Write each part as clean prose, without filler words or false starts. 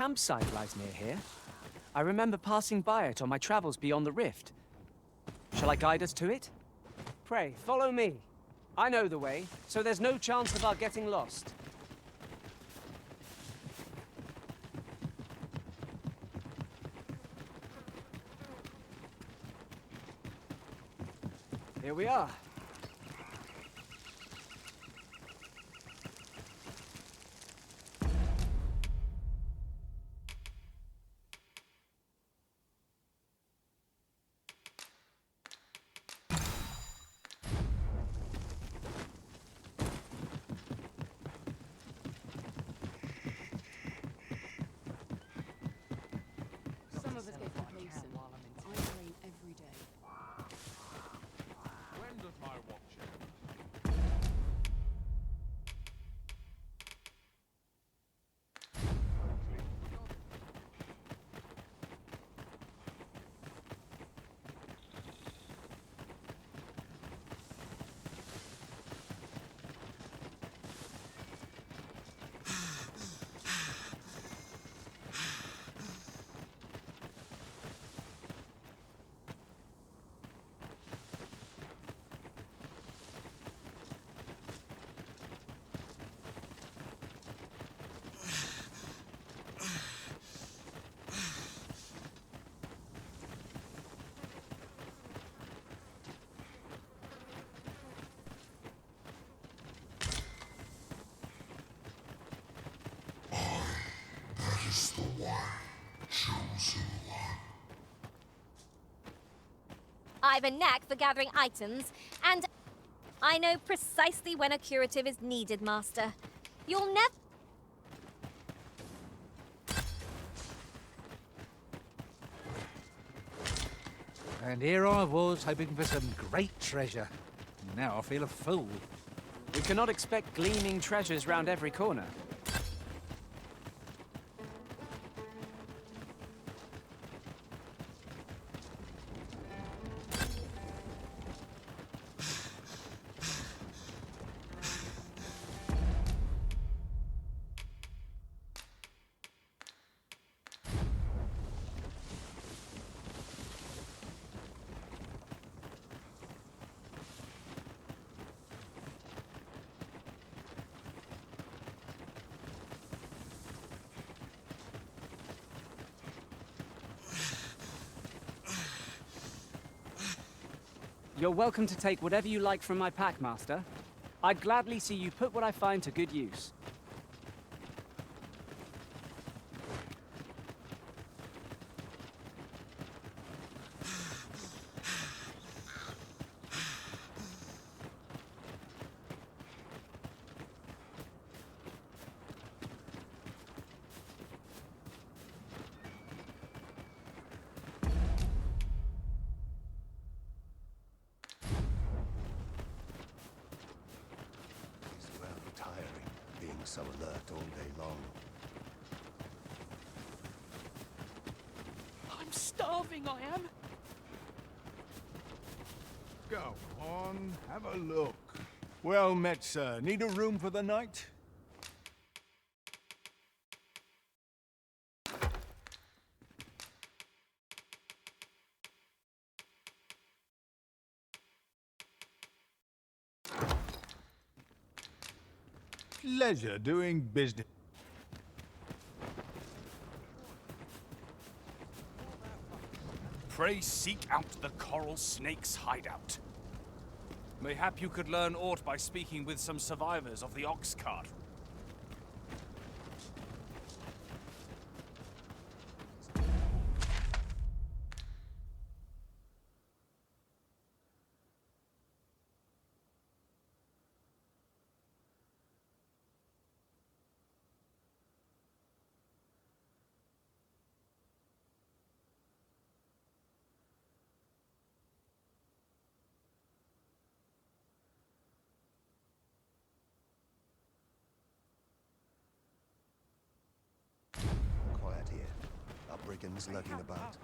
campsite lies near here. I remember passing by it on my travels beyond the rift. Shall I guide us to it? Pray, follow me. I know the way, so there's no chance of our getting lost. Here we are. Some of us get complacent. I train every day. When does my watch end? Is the one, chosen one. I've a knack for gathering items, and I know precisely when a curative is needed, Master. You'll never... And here I was, hoping for some great treasure. Now I feel a fool. We cannot expect gleaming treasures round every corner. You're welcome to take whatever you like from my pack, Master. I'd gladly see you put what I find to good use. So alert all day long. I'm starving, I am. Go on, have a look. Well met, sir. Need a room for the night? Pleasure doing business. Pray seek out the coral snake's hideout. Mayhap you could learn aught by speaking with some survivors of the ox cart. Brigands lurking about.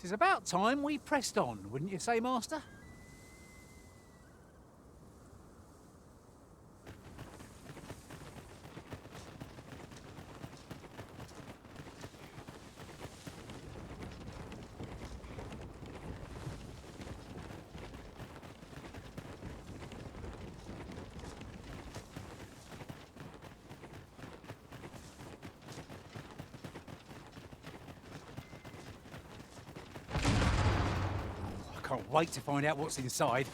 It's about time we pressed on, wouldn't you say, Master? I can't wait to find out what's inside.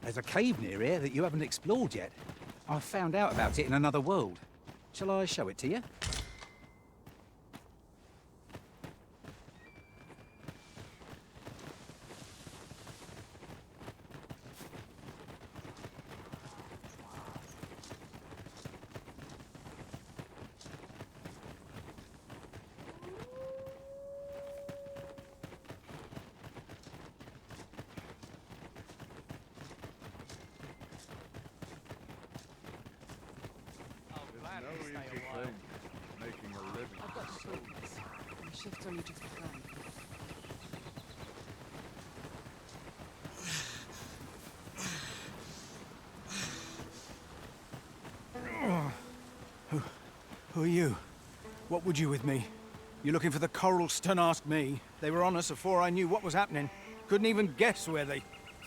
There's a cave near here that you haven't explored yet. I found out about it in another world. Shall I show it to you? I've got to focus. My shift's only just begun. Who are you? What would you with me? You looking for the corals? Don't ask me. They were on us before I knew what was happening. Couldn't even guess where they...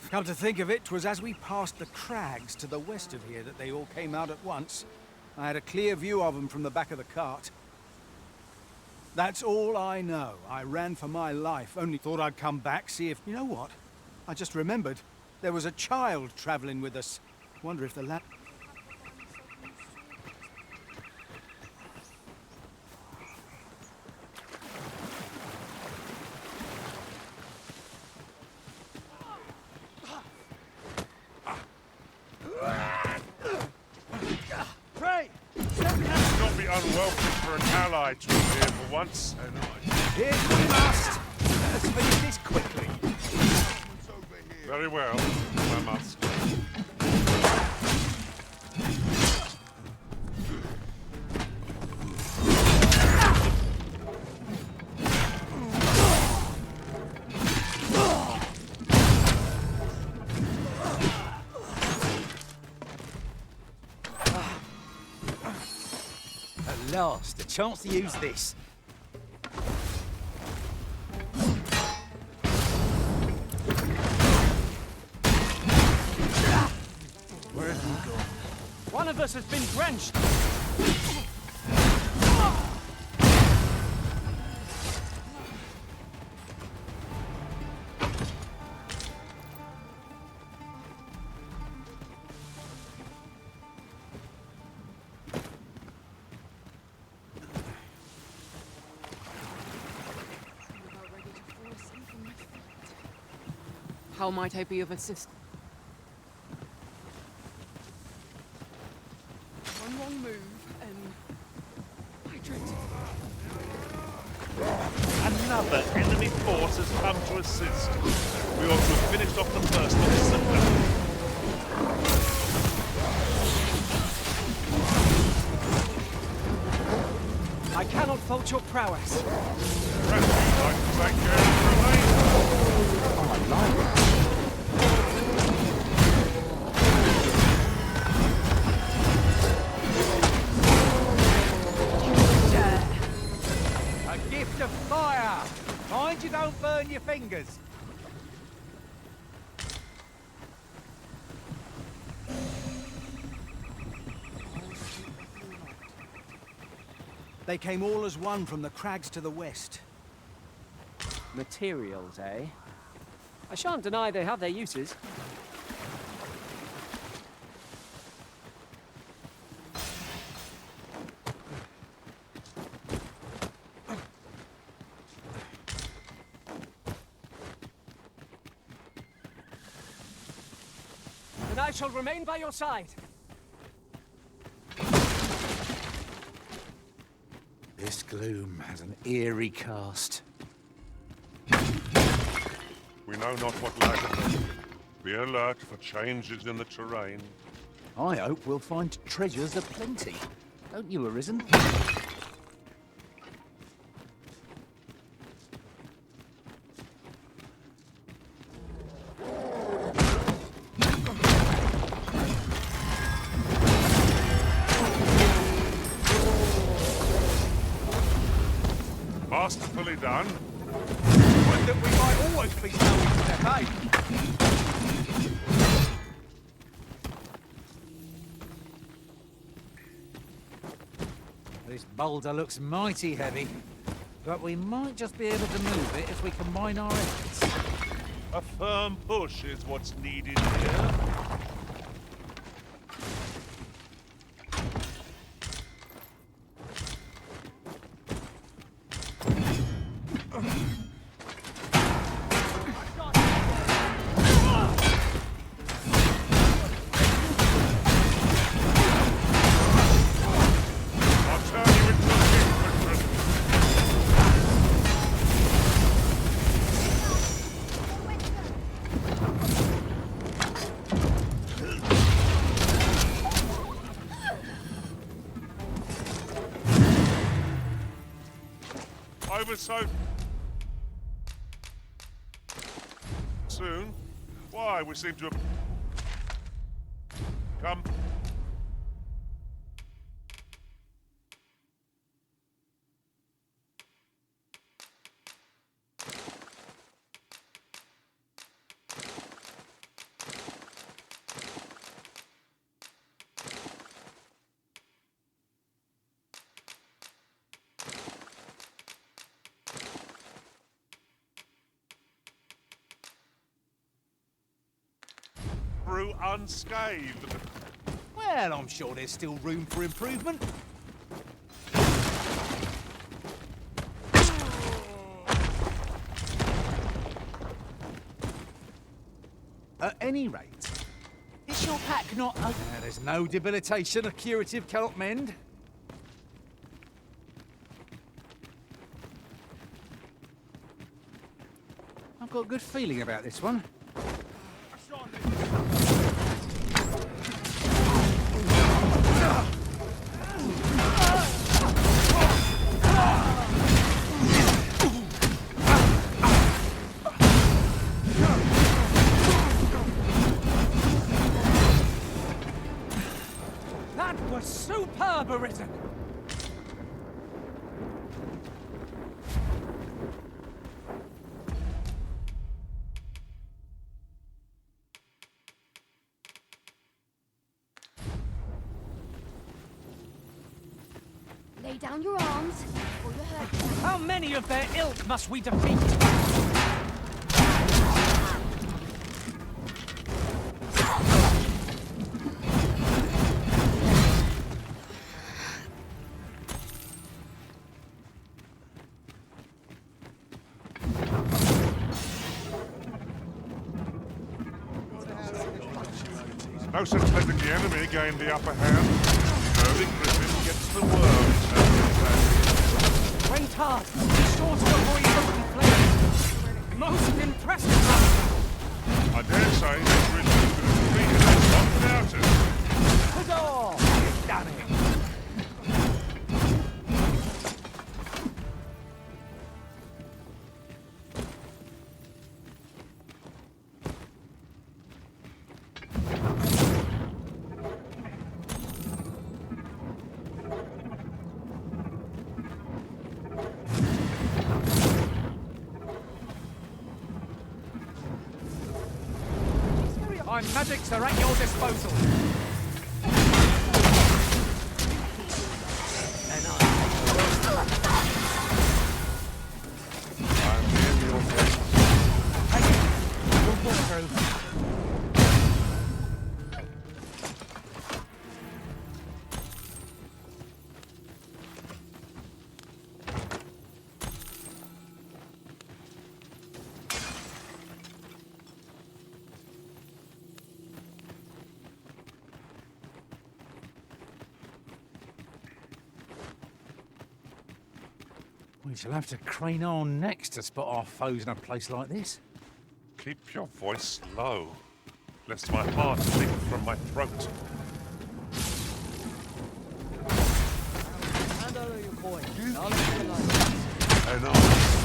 Come to think of it, 'twas as we passed the crags to the west of here that they all came out at once. I had a clear view of them from the back of the cart. That's all I know. I ran for my life, only thought I'd come back, see if... You know what? I just remembered. There was a child travelling with us. Wonder if the lad... Pray! Not be unwelcome for an ally to appear for once. Here we must! Let us finish this quickly. Very well, I must. At last, a chance to use this. Where have you gone? One of us has been drenched. I'm about ready to fall asleep on my feet. How might I be of assistance? One wrong move, and I dreamt it. Another enemy force has come to assist. We ought to have finished off the first one simpler. I cannot fault your prowess. Perhaps you'd like to take care of the remainder. I like it. A gift of fire! Mind you don't burn your fingers. They came all as one from the crags to the west. Materials, eh? I shan't deny they have their uses. And I shall remain by your side. This gloom has an eerie cast. We know not what lies ahead. Be alert for changes in the terrain. I hope we'll find treasures aplenty. Don't you, Arisen? Masterfully done. Would that we might always be so in step, eh? This boulder looks mighty heavy, but we might just be able to move it if we combine our efforts. A firm push is what's needed here. I'll turn you into a king, over so soon? Why, we seem to have come. Through unscathed. Well, I'm sure there's still room for improvement. At any rate, is your pack not... there's no debilitation a curative cannot mend. I've got a good feeling about this one. That was superb, Arisen! Lay down your arms, or you're hurt. How many of their ilk must we defeat? No sense letting the enemy gain the upper hand. Early Griffin gets the worm. Trained hard. Be sure to avoid open flames. Most impressive. I dare say this Griffin is going to defeat it. Not without it. Huzzah! You've done it. My magics are at your disposal. And I through. We shall have to crane our necks to spot our foes in a place like this. Keep your voice low, lest my heart leap from my throat. Handle your boy. And I...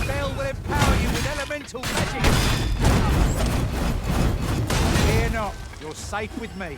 Spell will empower you with elemental magic. Fear not, you're safe with me.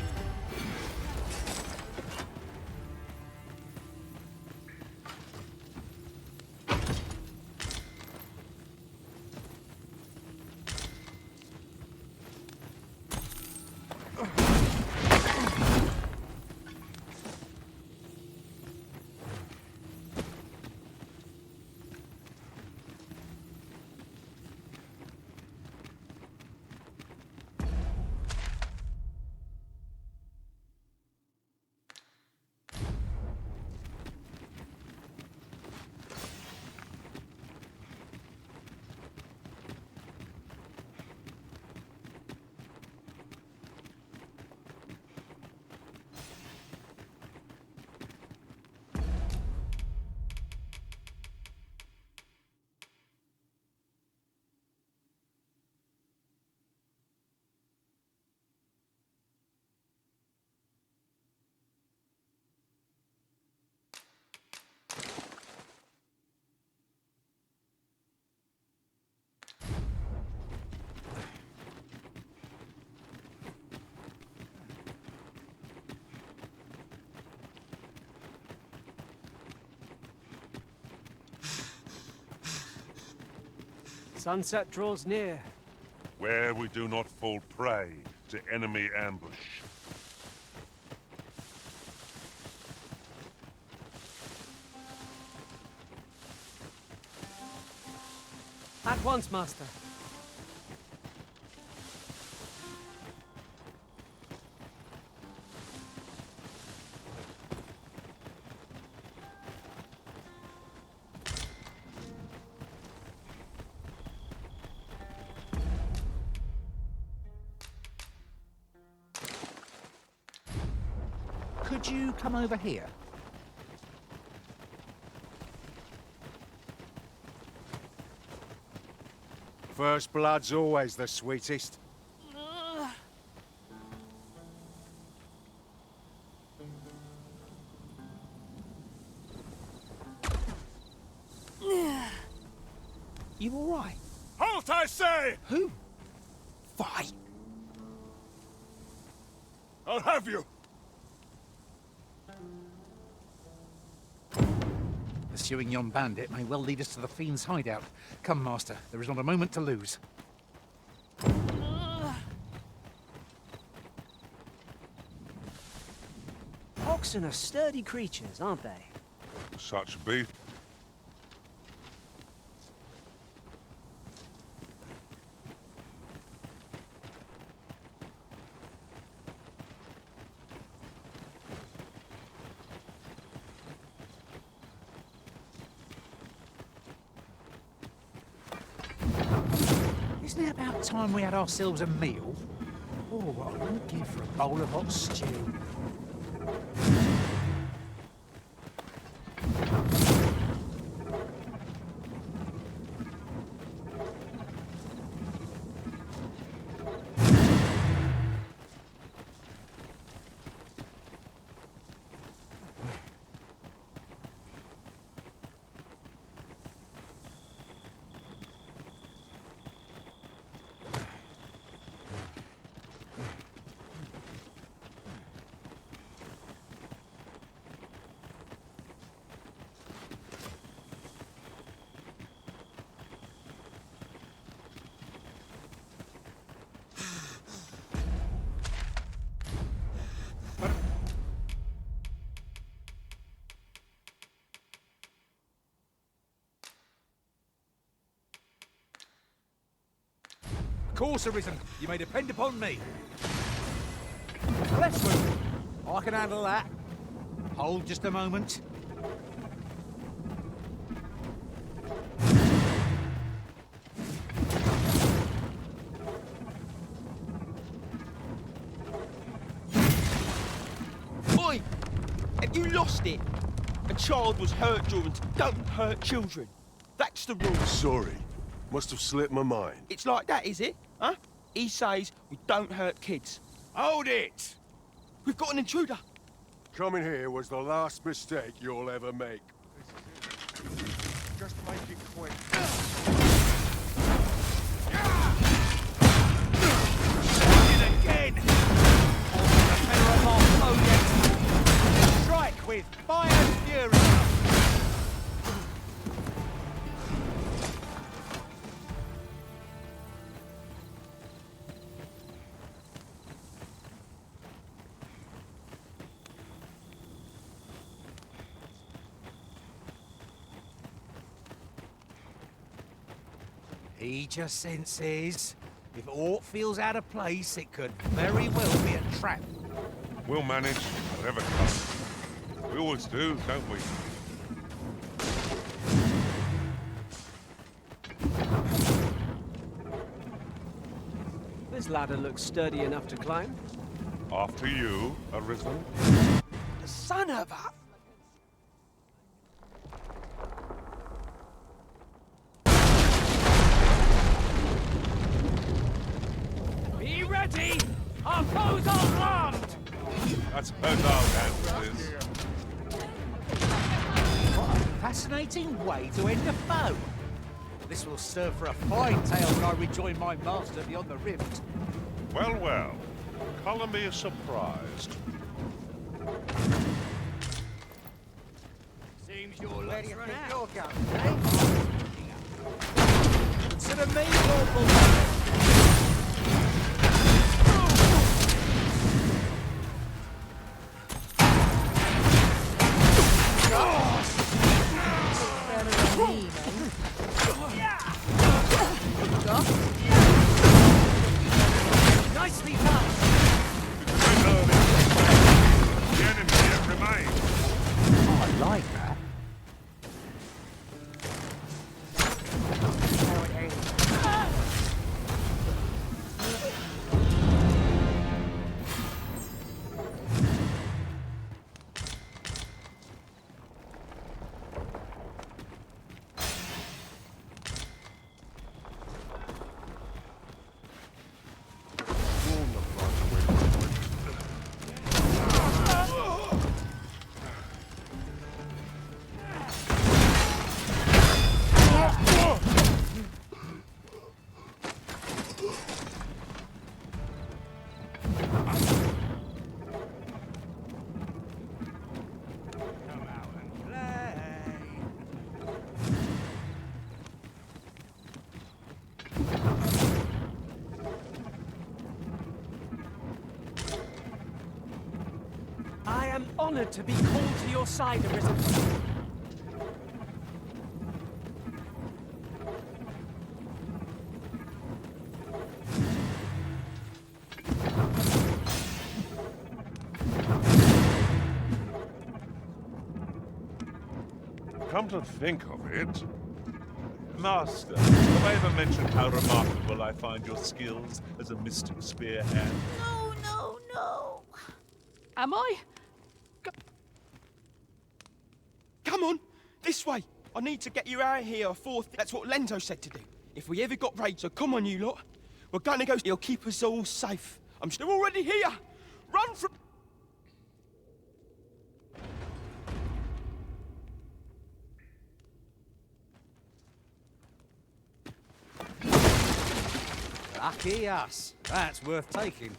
Sunset draws near. Where we do not fall prey to enemy ambush. At once, Master. Could you come over here? First blood's always the sweetest. You all right? Halt, I say! Who? Fight! I'll have you! Pursuing yon bandit may well lead us to the Fiend's hideout. Come, Master, there is not a moment to lose. Oxen are sturdy creatures, aren't they? Such beef. Isn't it about time we had ourselves a meal? Oh, what I wouldn't give for a bowl of hot stew. course, Arisen. You may depend upon me. Left move. I can handle that. Hold just a moment. Oi! Have you lost it? A child was hurt during... Don't hurt children. That's the rule. Sorry. Must have slipped my mind. It's like that, is it? Huh? He says we don't hurt kids. Hold it! We've got an intruder. Coming here was the last mistake you'll ever make. Just make it quick. Again! Strike with fire and fury! He just senses if aught feels out of place, it could very well be a trap. We'll manage whatever comes. We always do, don't we? This ladder looks sturdy enough to climb. After you, Arisen. Son of a... Be ready! Our foes are armed! That's her answers. What a fascinating way to end a foe. This will serve for a fine tale when I rejoin my master beyond the rift. Well, well. Colour me surprised. Seems you're letting think you're going, eh? Consider me lawful. Nicely done! The enemy yet remains. Oh, I like that. I am honored to be called to your side, Arisen. Come to think of it, Master, have I ever mentioned how remarkable I find your skills as a mystic spear hand? No, no, no. Am I? Come on, this way. I need to get you out of here before... That's what Lenzo said to do. If we ever got raided, so come on, you lot. We're gonna go... He'll keep us all safe. I'm still already here. Run from... Lucky us. That's worth taking.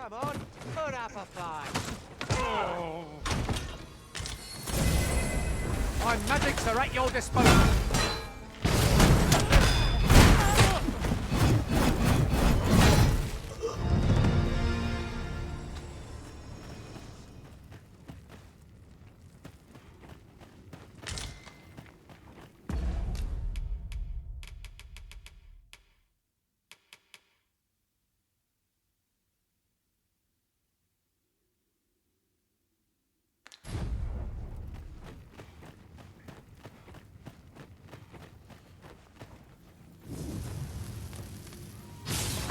Come on, put up a fight. My magics are at your disposal.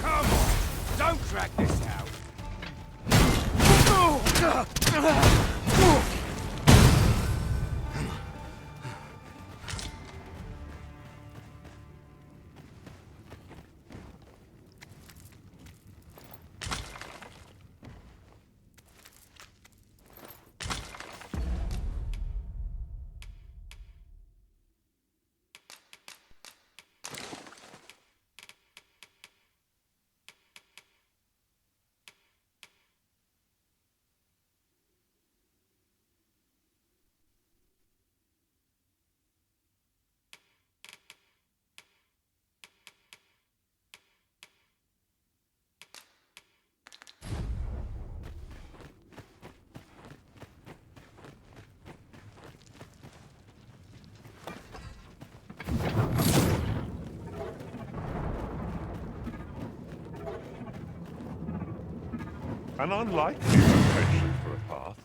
Come on! Don't drag this out! An unlikely location for a path.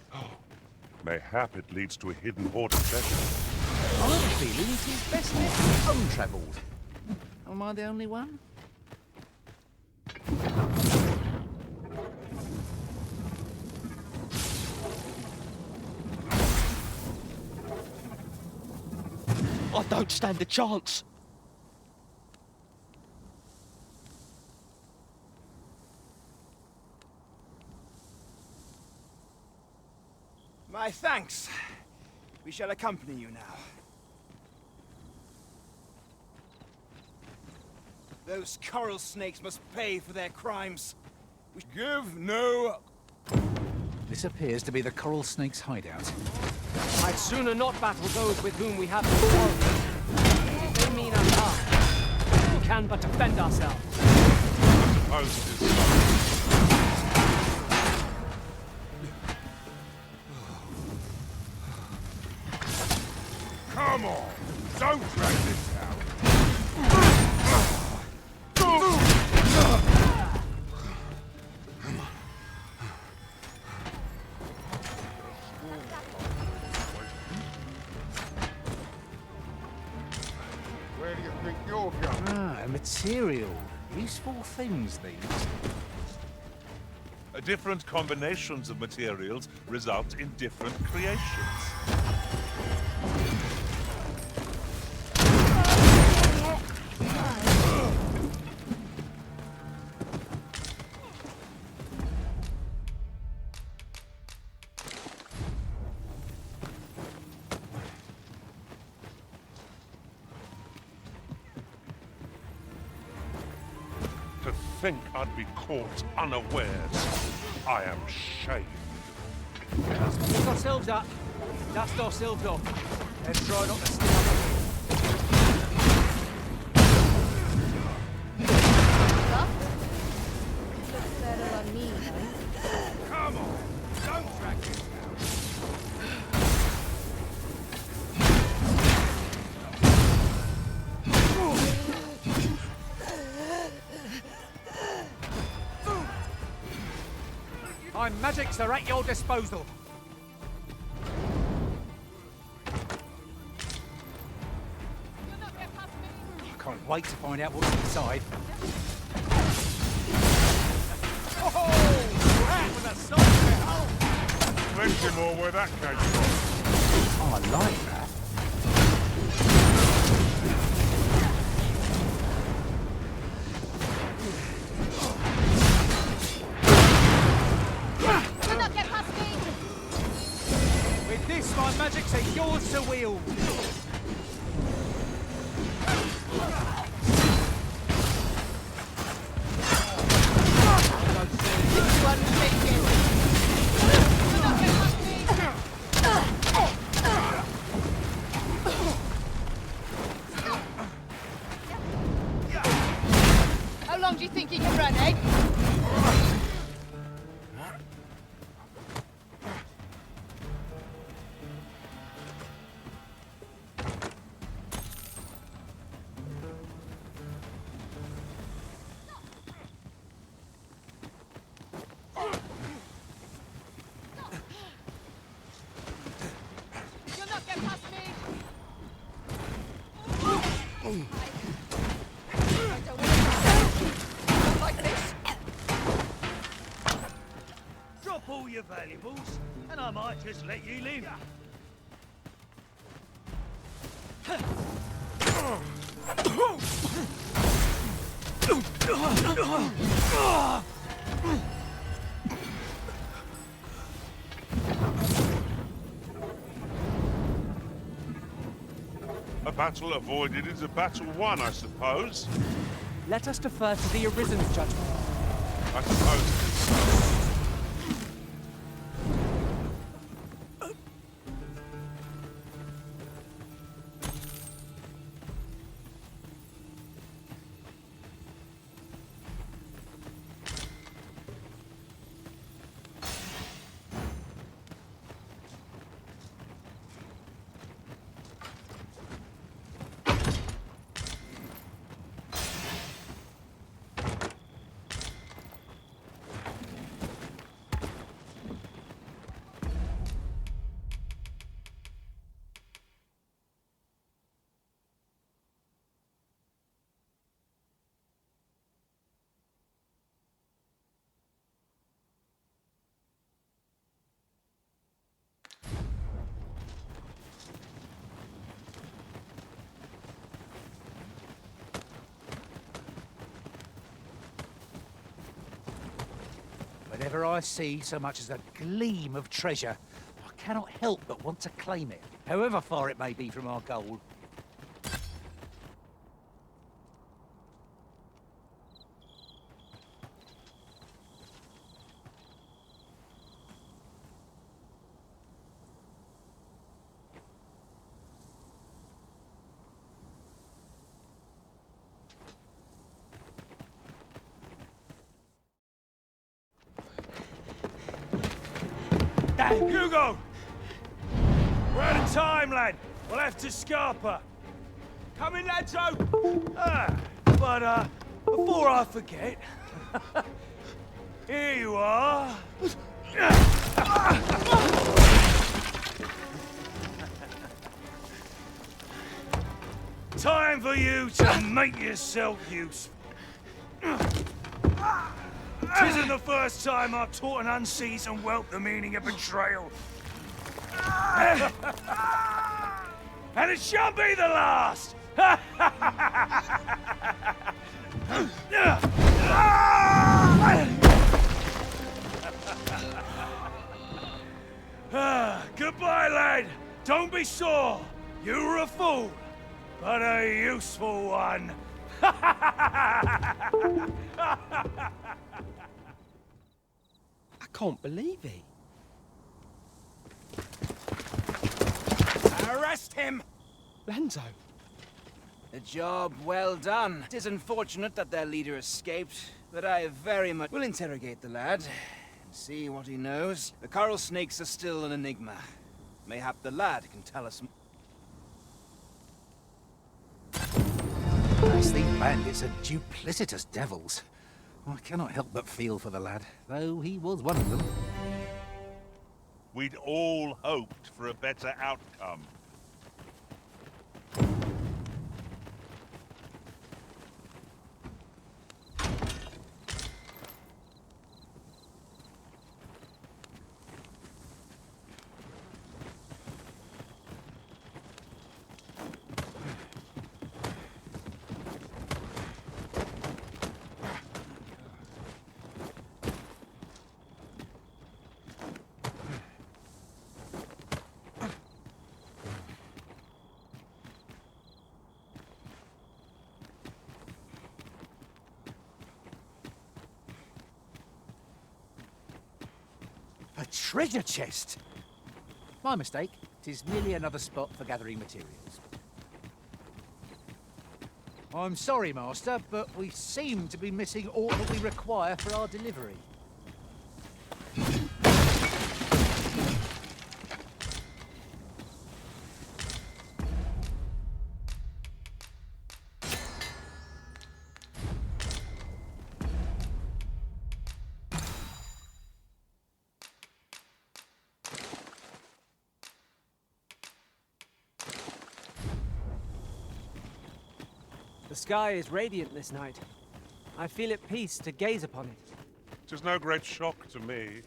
Mayhap it leads to a hidden hoard of treasure. I have a feeling it is best left untravelled. Am I the only one? I don't stand a chance. My thanks. We shall accompany you now. Those coral snakes must pay for their crimes. We give no... This appears to be the coral snake's hideout. I'd sooner not battle those with whom we have no quarrel. They mean us harm. We can but defend ourselves. Suppose it is so. Come on! Don't drag this out! Where do you think you're going? Ah, material. Useful things, these. Different combinations of materials result in different creations. To think I'd be caught unawares. I am shamed. Pick ourselves up. Dust ourselves off. Let's try not to steal up. Looks better on me. Come on! Don't drag this out! My magics are at your disposal. I can't wait to find out what's inside. Plenty more where that came from. Oh, I like that. Do not get past me! With this, my magics are yours to wield. This one all your valuables, and I might just let you live. A battle avoided is a battle won, I suppose. Let us defer to the Arisen's judgment. I suppose it is so. Whenever I see so much as a gleam of treasure, I cannot help but want to claim it, however far it may be from our goal. Hugo! We're out of time, lad. We'll have to scarper. Coming, ladso! But before I forget, here you are. Time for you to make yourself useful. Tisn't the first time I've taught an unseasoned whelp the meaning of betrayal. And it shan't be the last! Goodbye, lad. Don't be sore. You were a fool, but a useful one. I can't believe it. Arrest him! Lenzo. A job well done. It is unfortunate that their leader escaped, but I very much will interrogate the lad and see what he knows. The coral snakes are still an enigma. Mayhap the lad can tell us. As these bandits are duplicitous devils. I cannot help but feel for the lad, though he was one of them. We'd all hoped for a better outcome. A treasure chest! My mistake. 'Tis merely another spot for gathering materials. I'm sorry, Master, but we seem to be missing all that we require for our delivery. The sky is radiant this night. I feel at peace to gaze upon it. 'Tis no great shock to me.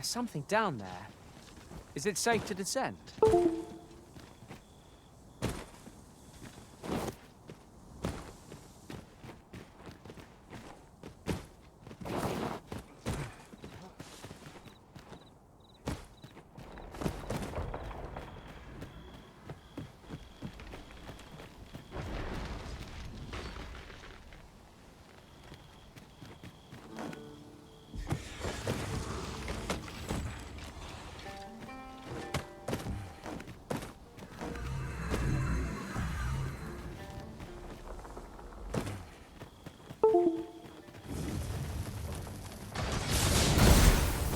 There's something down there. Is it safe to descend?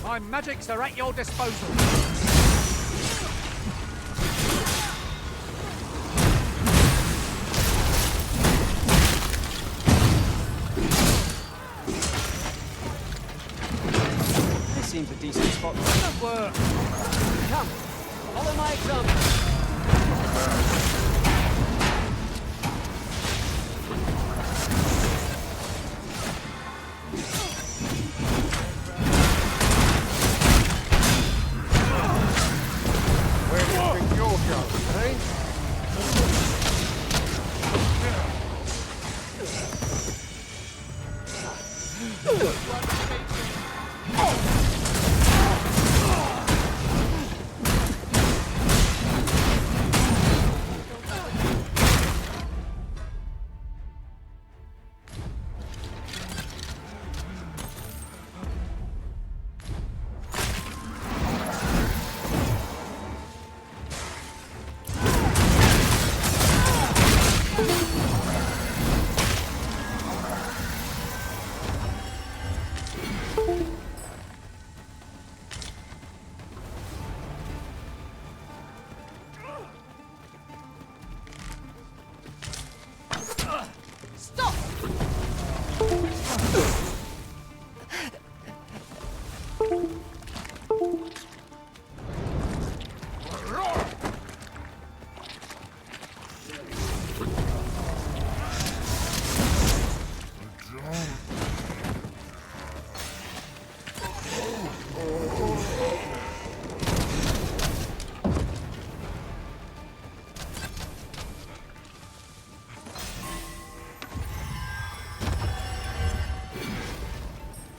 My magics are at your disposal. This seems a decent spot. Good work. Come, follow my example. Where do you think you're going, eh?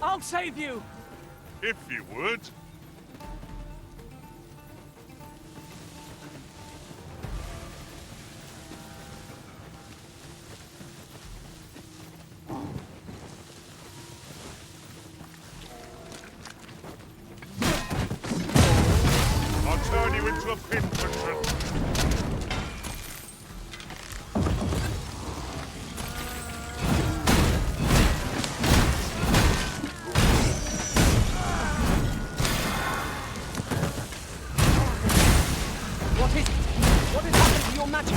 I'll save you! If you would. I'll turn you into a pinprick. What has happened to your magic?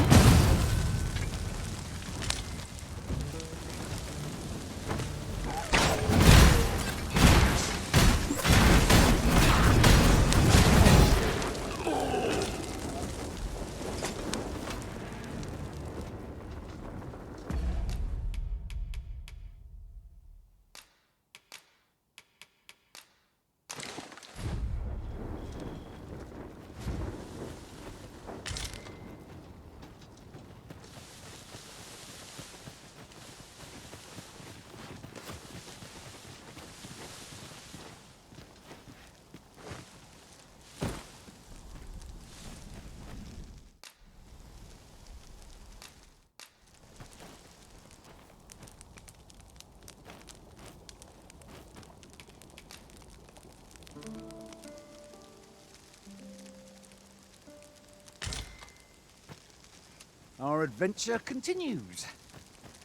Our adventure continues.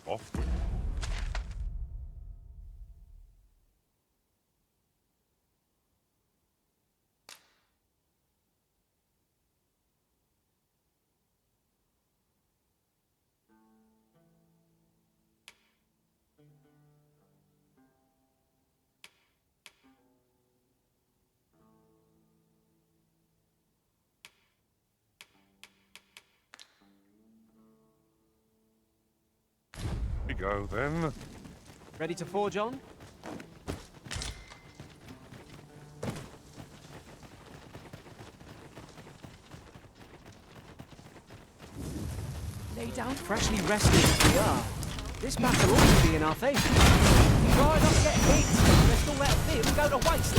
Off we go then. Ready to forge on? down. Freshly rested as we are, this battle ought to be in our favour. Try not to get hit. Let's all let a bit and go to waste.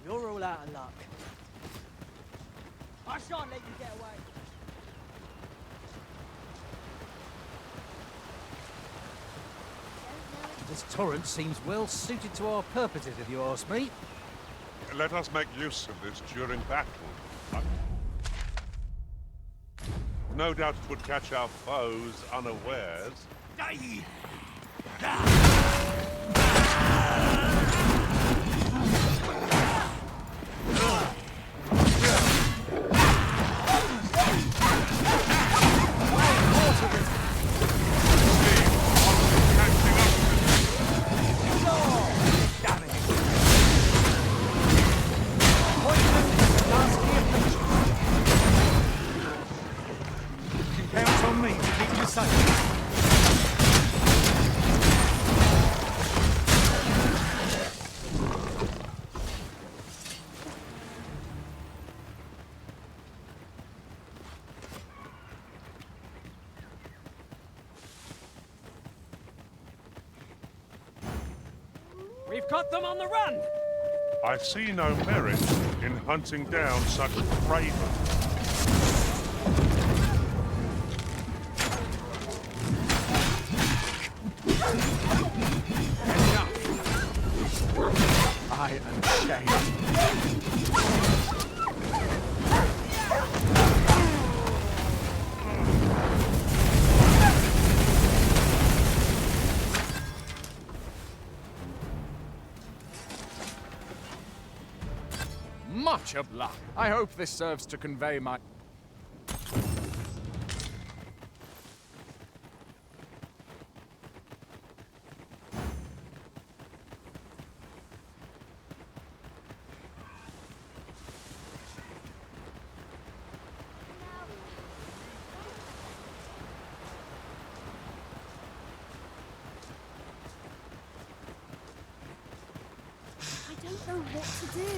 You're all out of luck. I shan't let you get away. This torrent seems well suited to our purposes, if you ask me. Let us make use of this during battle. No doubt it would catch our foes unawares. Count on me to keep you safe. We've got them on the run! I see no merit in hunting down such craven. I am ashamed. Much of luck. I hope this serves to convey my... I don't know what to do.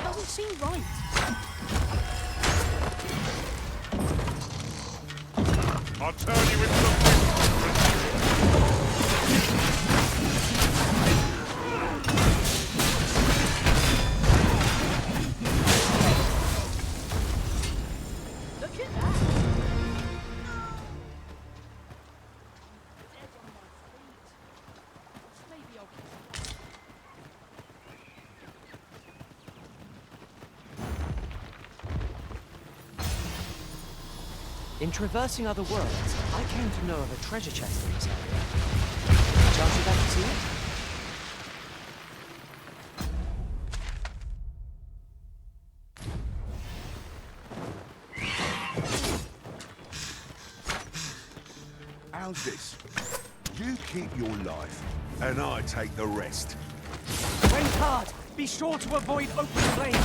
Doesn't seem right. I'll turn you into a Look at that. Dead on my feet. Maybe I'll keep In traversing other worlds, I came to know of a treasure chest in this area. Chance you've ever seen it? How's this? You keep your life, and I take the rest. Train hard! Be sure to avoid open flames!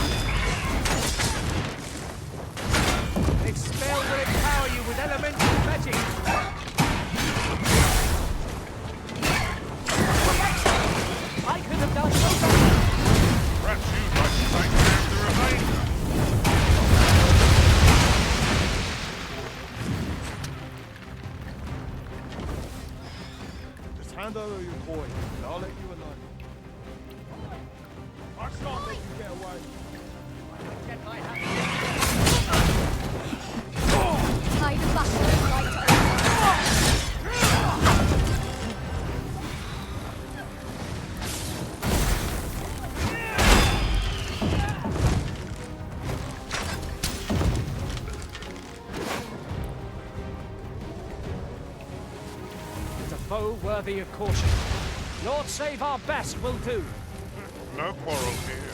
This spell will empower you with elemental magic! I could have done so better! Perhaps you'd like to take down the remainder. Just hand over your boy, and I'll let you alone. I can't let you get away. Tide of battle is right over. It's a foe worthy of caution. Lord save our best will do. No quarrel here.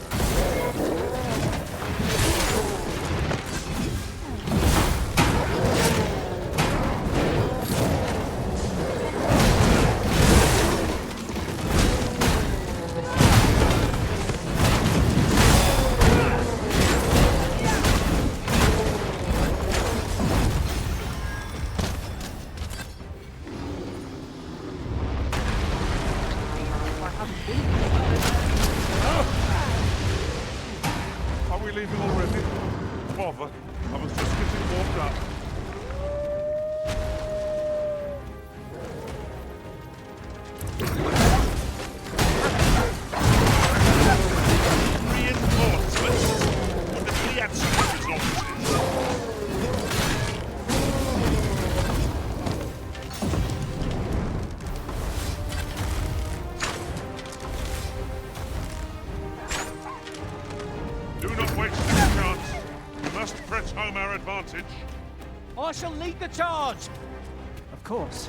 leaving already? Bother. I was just getting warmed up. Reinforcements? Would the Gliatsuch's offices? Do not waste this chance. We must press home our advantage. I shall lead the charge! Of course.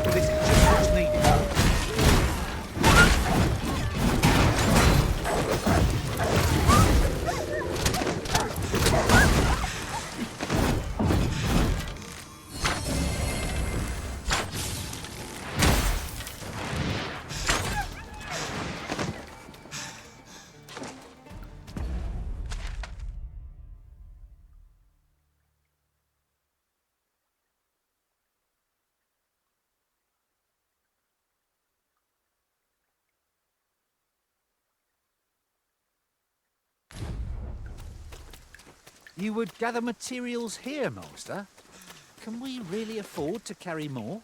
This is just what's needed. You would gather materials here, Master? Can we really afford to carry more?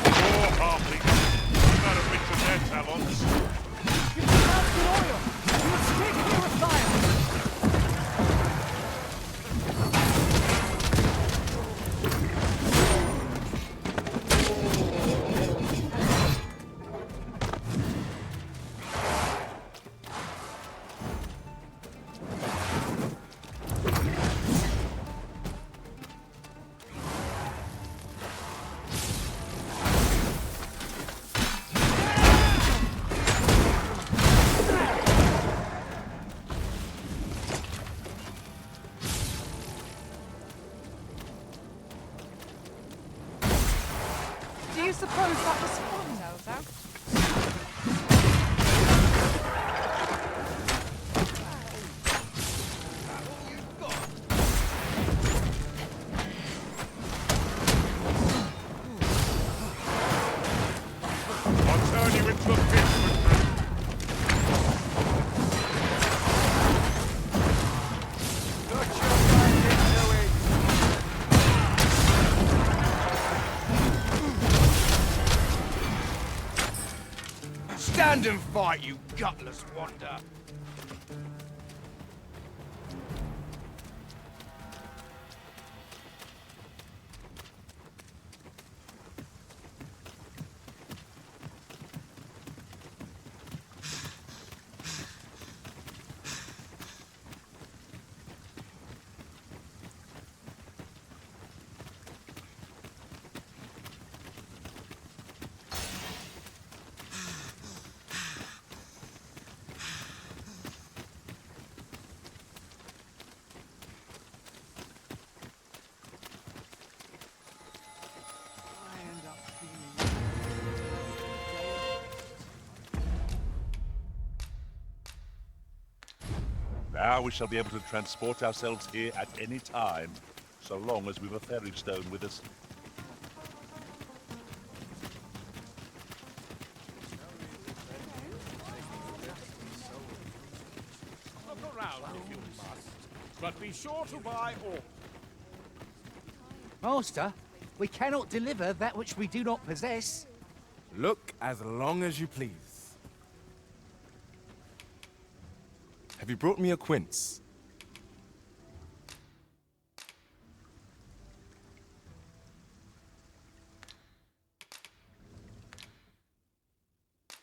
Poor halflings. I'm not a bit of their talents. You've got good oil! You stick here with fire! Do you suppose that was fun, Elsa? I'll turn you into a pit, footman. Stand and fight, you gutless wanderer! Now we shall be able to transport ourselves here at any time, so long as we've a ferry stone with us. Look around if you must, but be sure to buy all. Master, we cannot deliver that which we do not possess. Look as long as you please. Have you brought me a quince?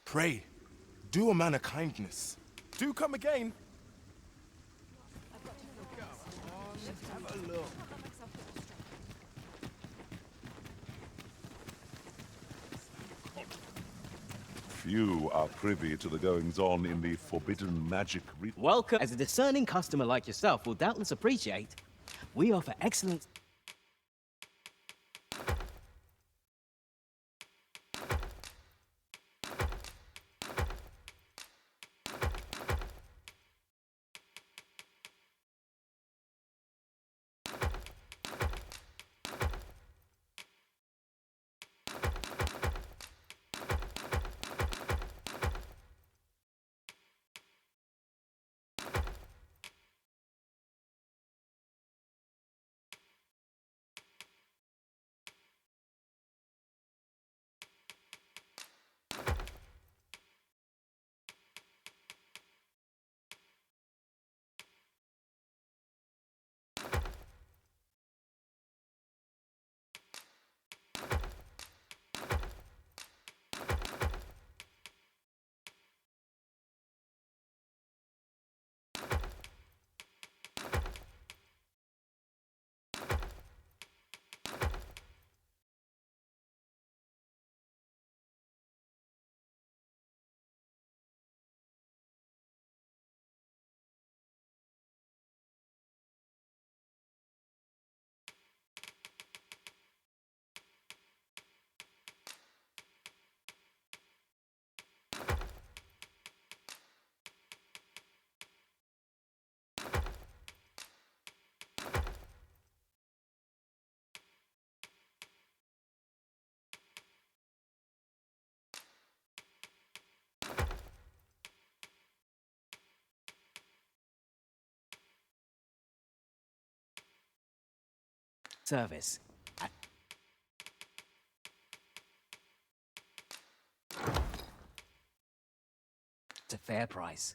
Pray, do a man a kindness. Do come again. Have a look. Few are privy to the goings-on in the forbidden magic Welcome. As a discerning customer like yourself will doubtless appreciate, we offer excellent service. At a fair price.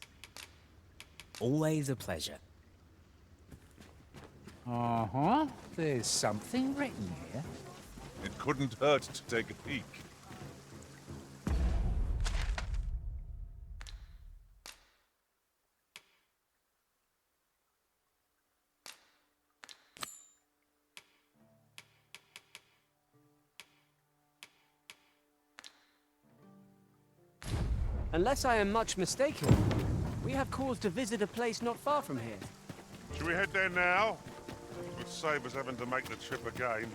Always a pleasure. Uh-huh. There's something written here. It couldn't hurt to take a peek. Unless I am much mistaken, we have cause to visit a place not far from here. Should we head there now? It would save us having to make the trip again.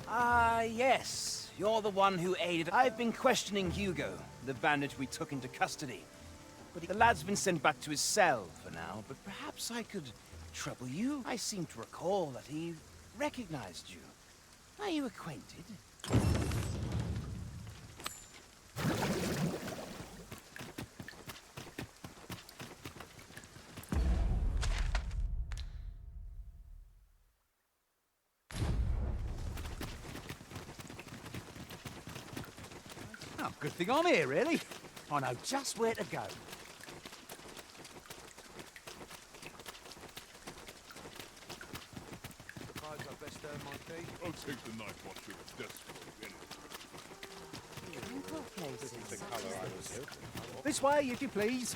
Ah, yes. You're the one who aided. I've been questioning Hugo, the bandit we took into custody. But the lad's been sent back to his cell for now, but perhaps I could trouble you? I seem to recall that he recognized you. Are you acquainted? Oh, good thing I'm here, really. I know just where to go. I'll take the night watch with a desperate. This way, if you please.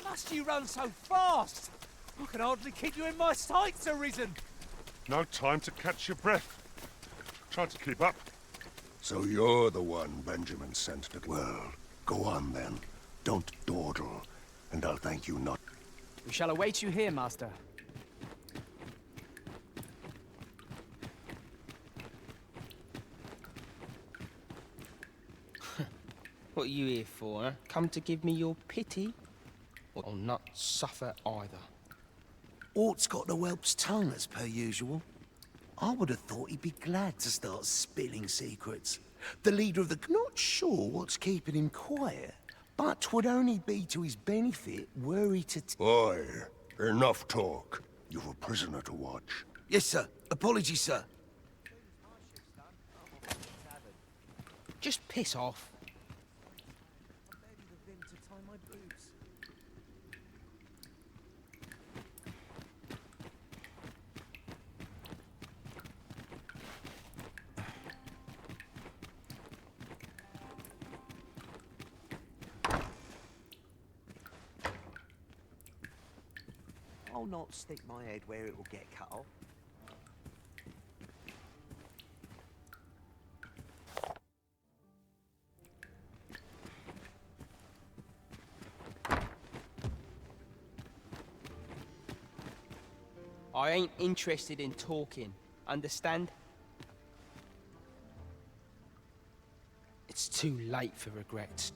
Must you run so fast? I can hardly keep you in my sights, Arisen. No time to catch your breath. Try to keep up. So you're the one Benjamin sent to... Well, go on then. Don't dawdle, and I'll thank you not... We shall await you here, Master. What are you here for, huh? Come to give me your pity? Or not suffer either? Ort's got the whelp's tongue, as per usual. I would have thought he'd be glad to start spilling secrets. The leader of the... Not sure what's keeping him quiet, but 'twould only be to his benefit were he to... Oi, enough talk. You've a prisoner to watch. Yes, sir. Apologies, sir. Just piss off. I'll not stick my head where it will get cut off. I ain't interested in talking. Understand? It's too late for regrets.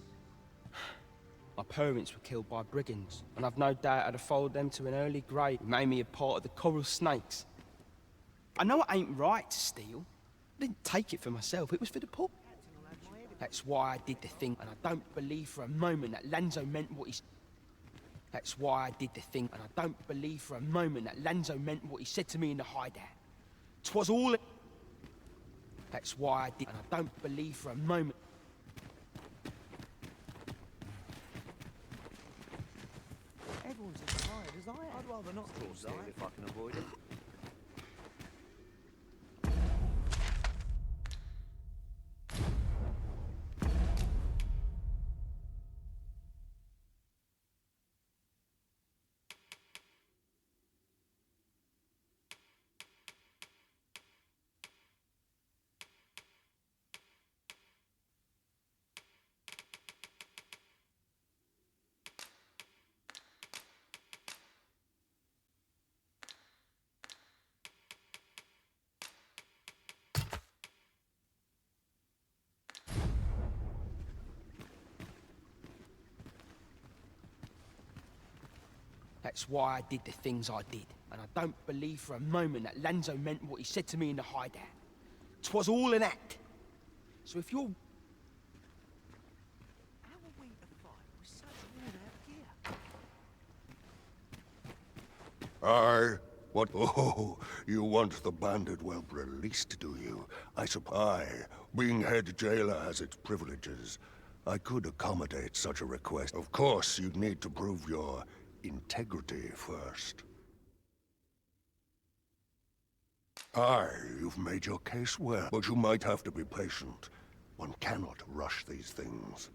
My parents were killed by brigands, and I've no doubt I'd have followed them to an early grave. It made me a part of the coral snakes. I know it ain't right to steal. I didn't take it for myself, it was for the poor. That's why I did the thing, and I don't believe for a moment that Lanzo meant what he... That's why I did the thing, and I don't believe for a moment that Lanzo meant what he said to me in the hideout. 'Twas all... That's why I did, and I don't believe for a moment... Everyone's as tired as I am. I'd rather not draw sight if I can avoid it. That's why I did the things I did. And I don't believe for a moment that Lanzo meant what he said to me in the hideout. 'Twas all an act. So if you're... How are we to fight with such worn-out gear? Aye. What? Oh, you want the bandit whelp released, do you? I suppose. Aye. Being head jailer has its privileges. I could accommodate such a request. Of course, you'd need to prove your integrity first. Aye, you've made your case well, but you might have to be patient. One cannot rush these things.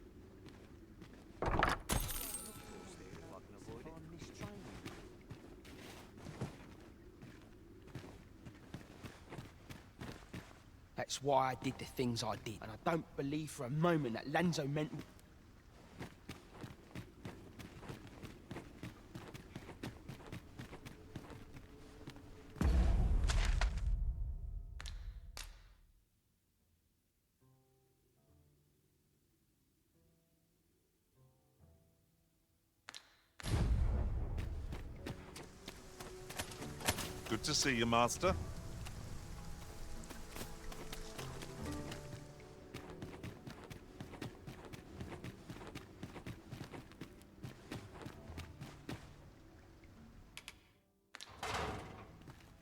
That's why I did the things I did. And I don't believe for a moment that Lanzo meant... Good to see you, Master.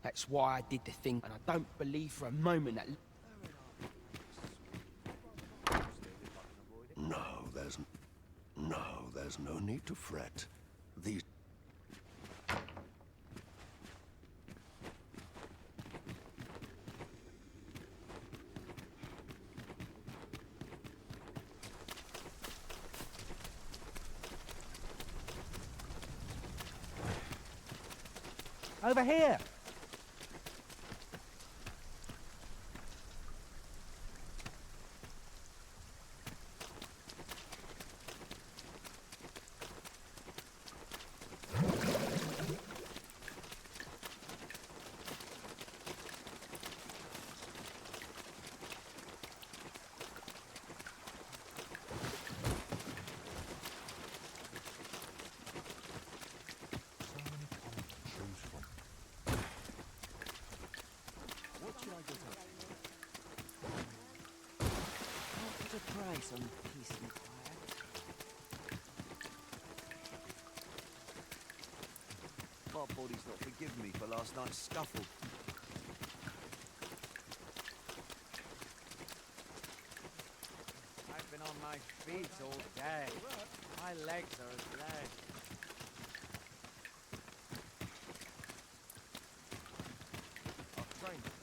That's why I did the thing, and I don't believe for a moment that... No, there's no need to fret. These... Over here! Price on peace and quiet. My body's not forgiven me for last night's scuffle. I've been on my feet all day. My legs are as lead. I've trained for this.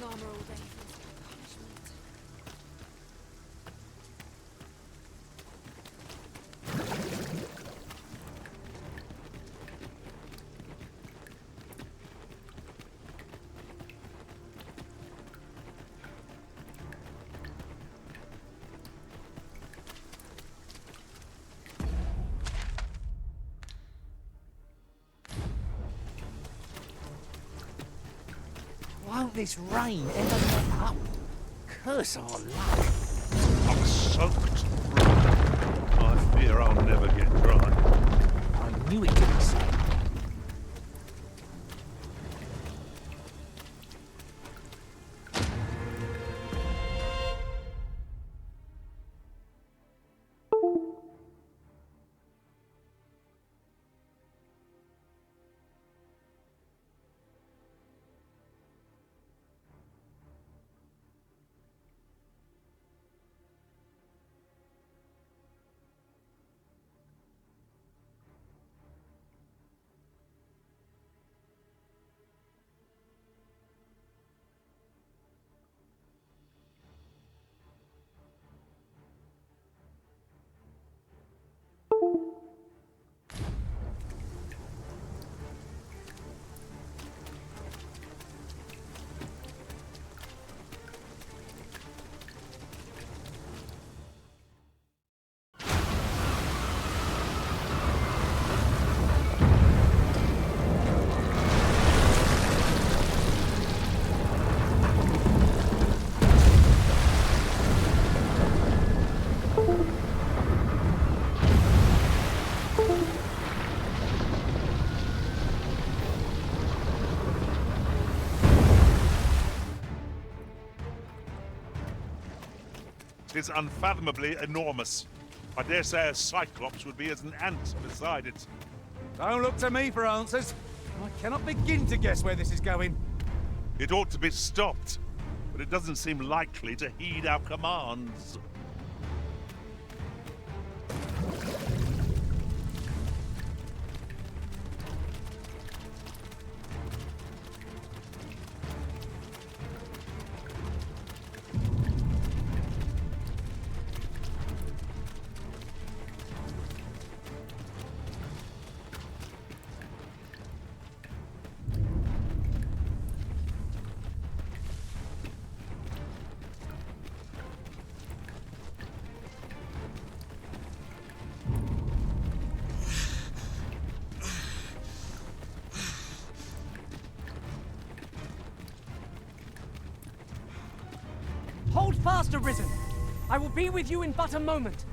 wearing armor all day feels like punishment. Won't this rain ever let up? Curse our luck. I'm soaked through. I fear I'll never get dry. I knew it would be so. It is unfathomably enormous. I dare say a cyclops would be as an ant beside it. Don't look to me for answers. I cannot begin to guess where this is going. It ought to be stopped, but it doesn't seem likely to heed our commands. Hold fast, Arisen! I will be with you in but a moment.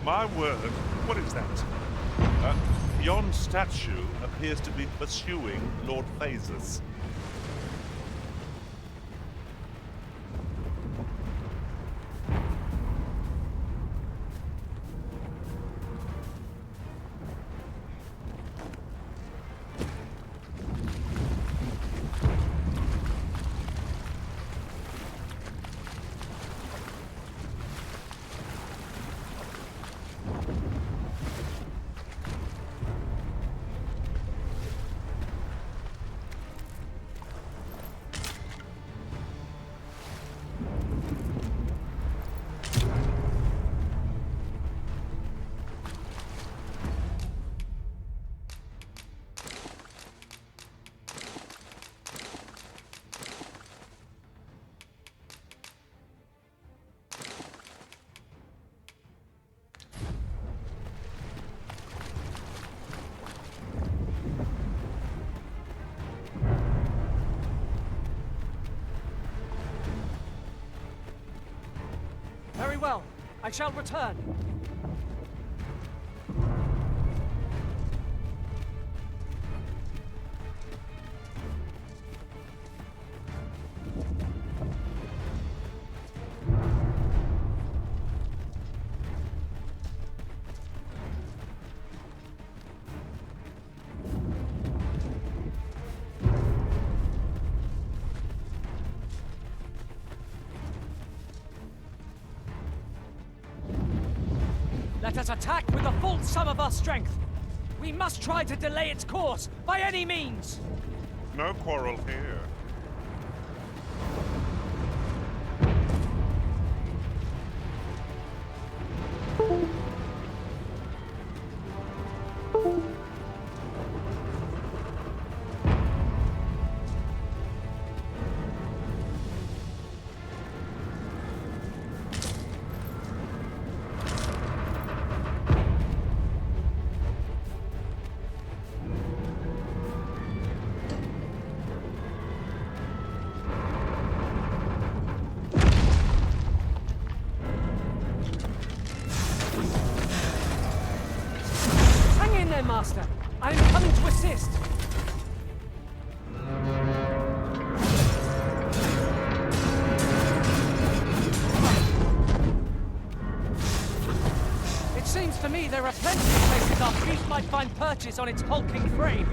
My word, what is that? Yon statue appears to be pursuing Lord Phasus. Very well. I shall return. Let us attack with the full sum of our strength. We must try to delay its course by any means. No quarrel here. Master. I am coming to assist. It seems to me there are plenty of places our beast might find purchase on its hulking frame.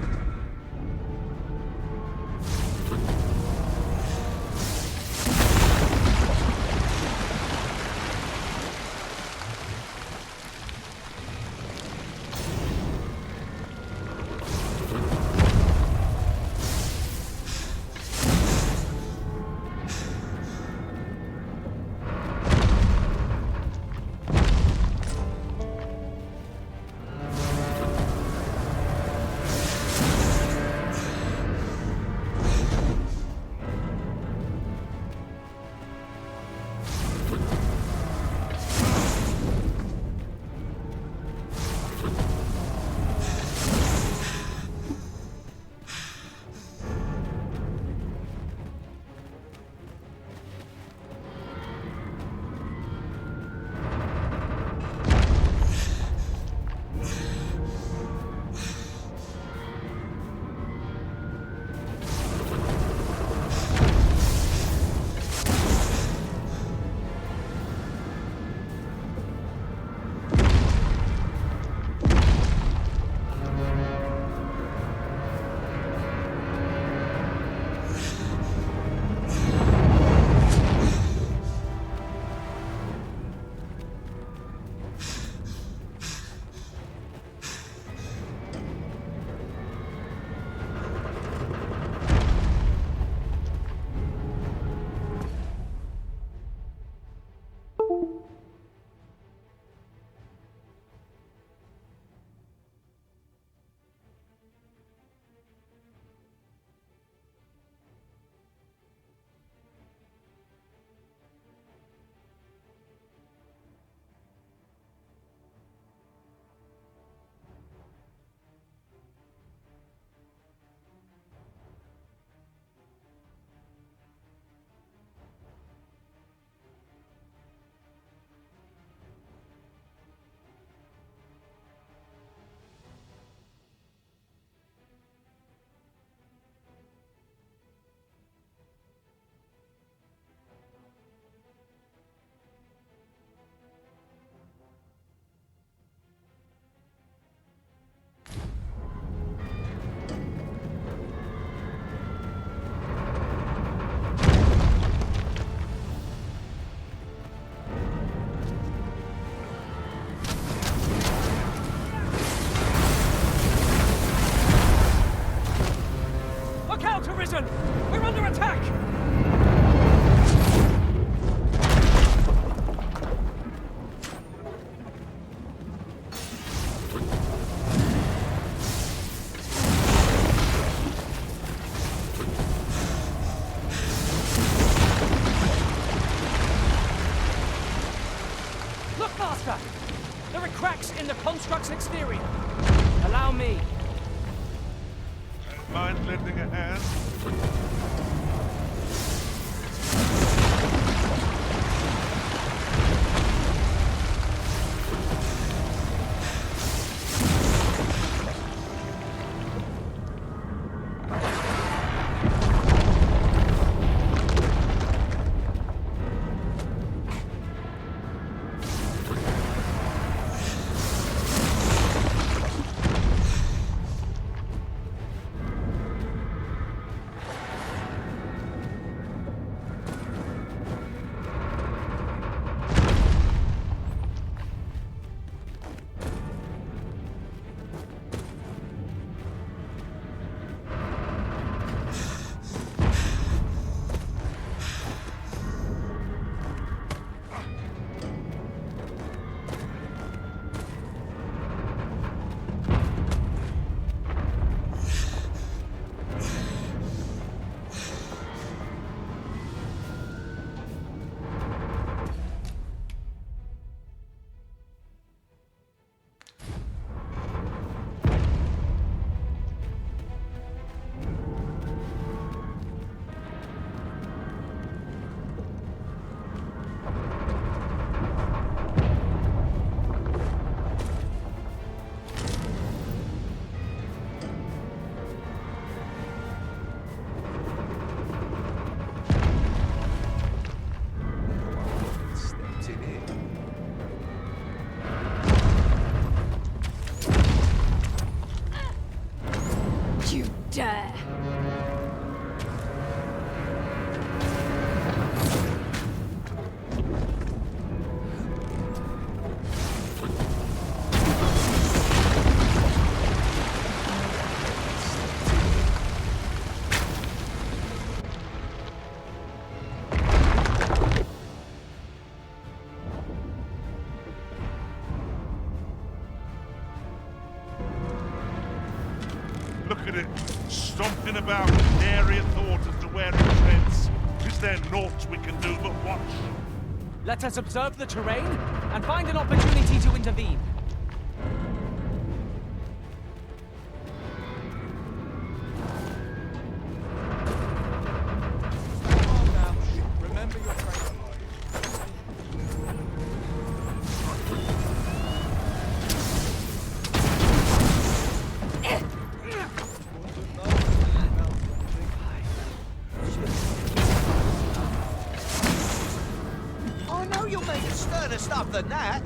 Attention! We're under attack! Look, Master! There are cracks in the construct's exterior. Allow me. Mind lending a hand? You dare! Look at it, stomping about, nary a thought as to where it heads. Is there naught we can do but watch? Let us observe the terrain and find an opportunity to intervene. Remember your training. I know you'll make sterner stuff than that.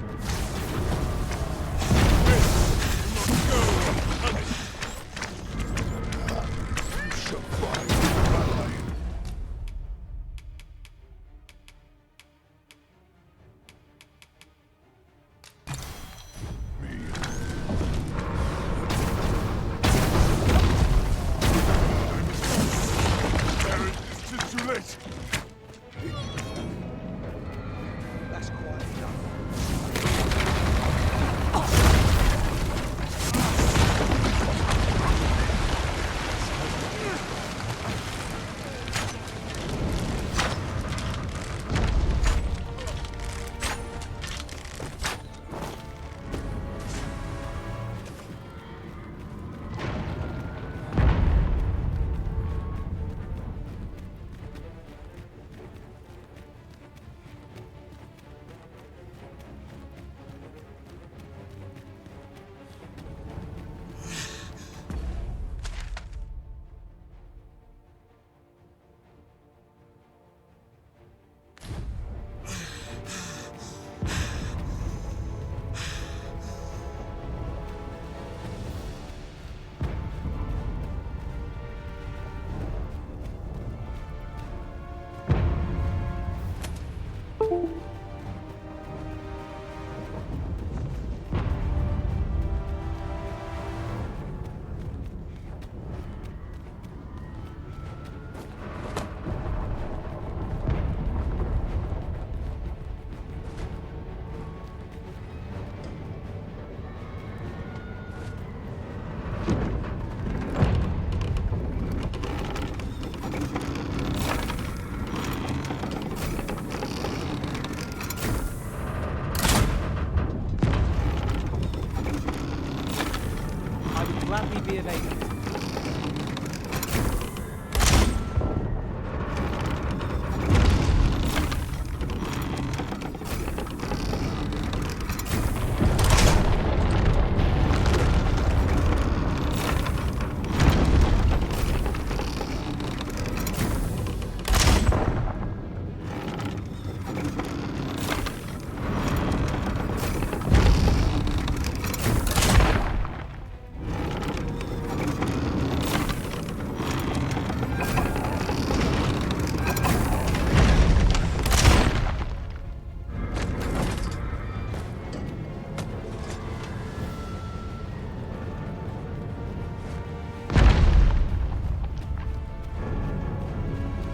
gladly be of aid.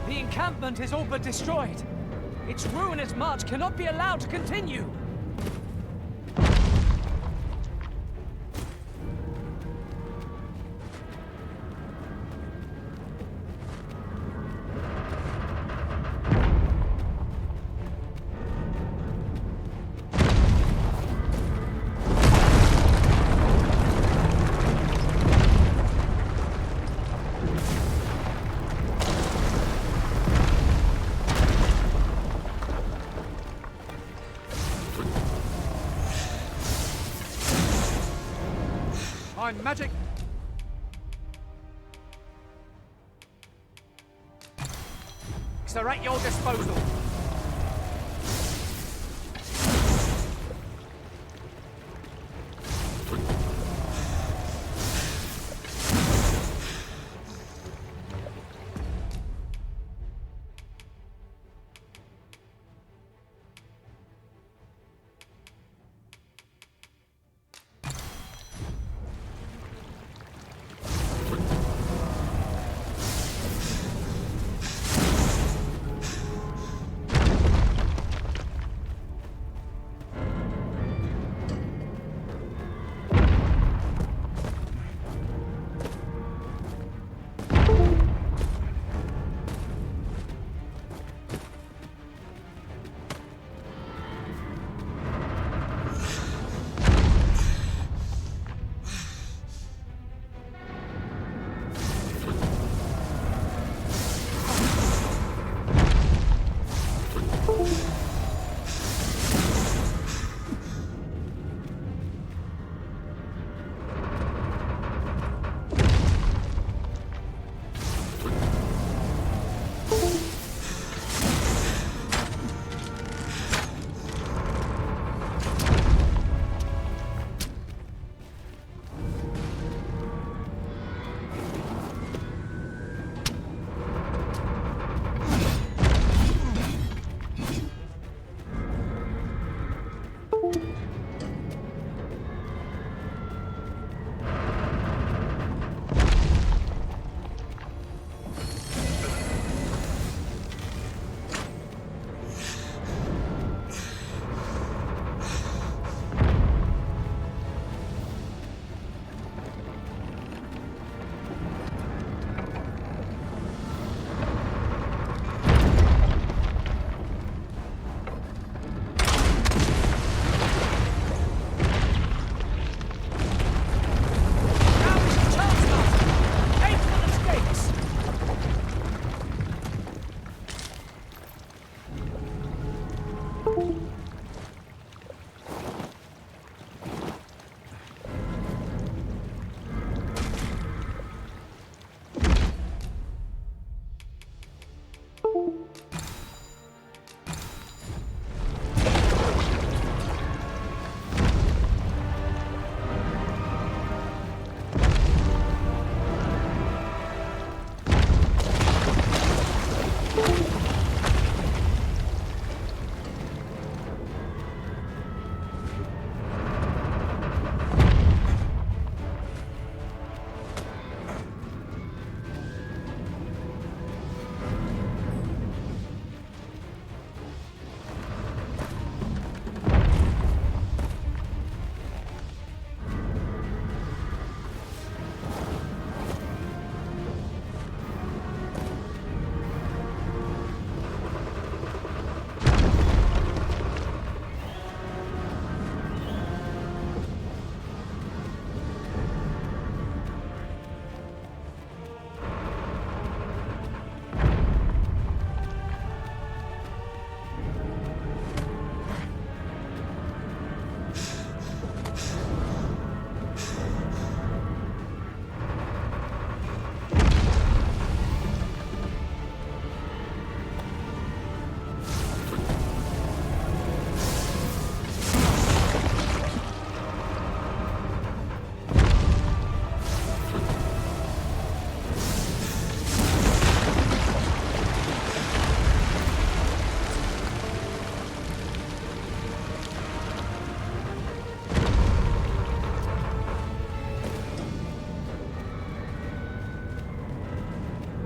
The encampment is all but destroyed. Its ruinous march cannot be allowed to continue. Find magic. They're at your disposal.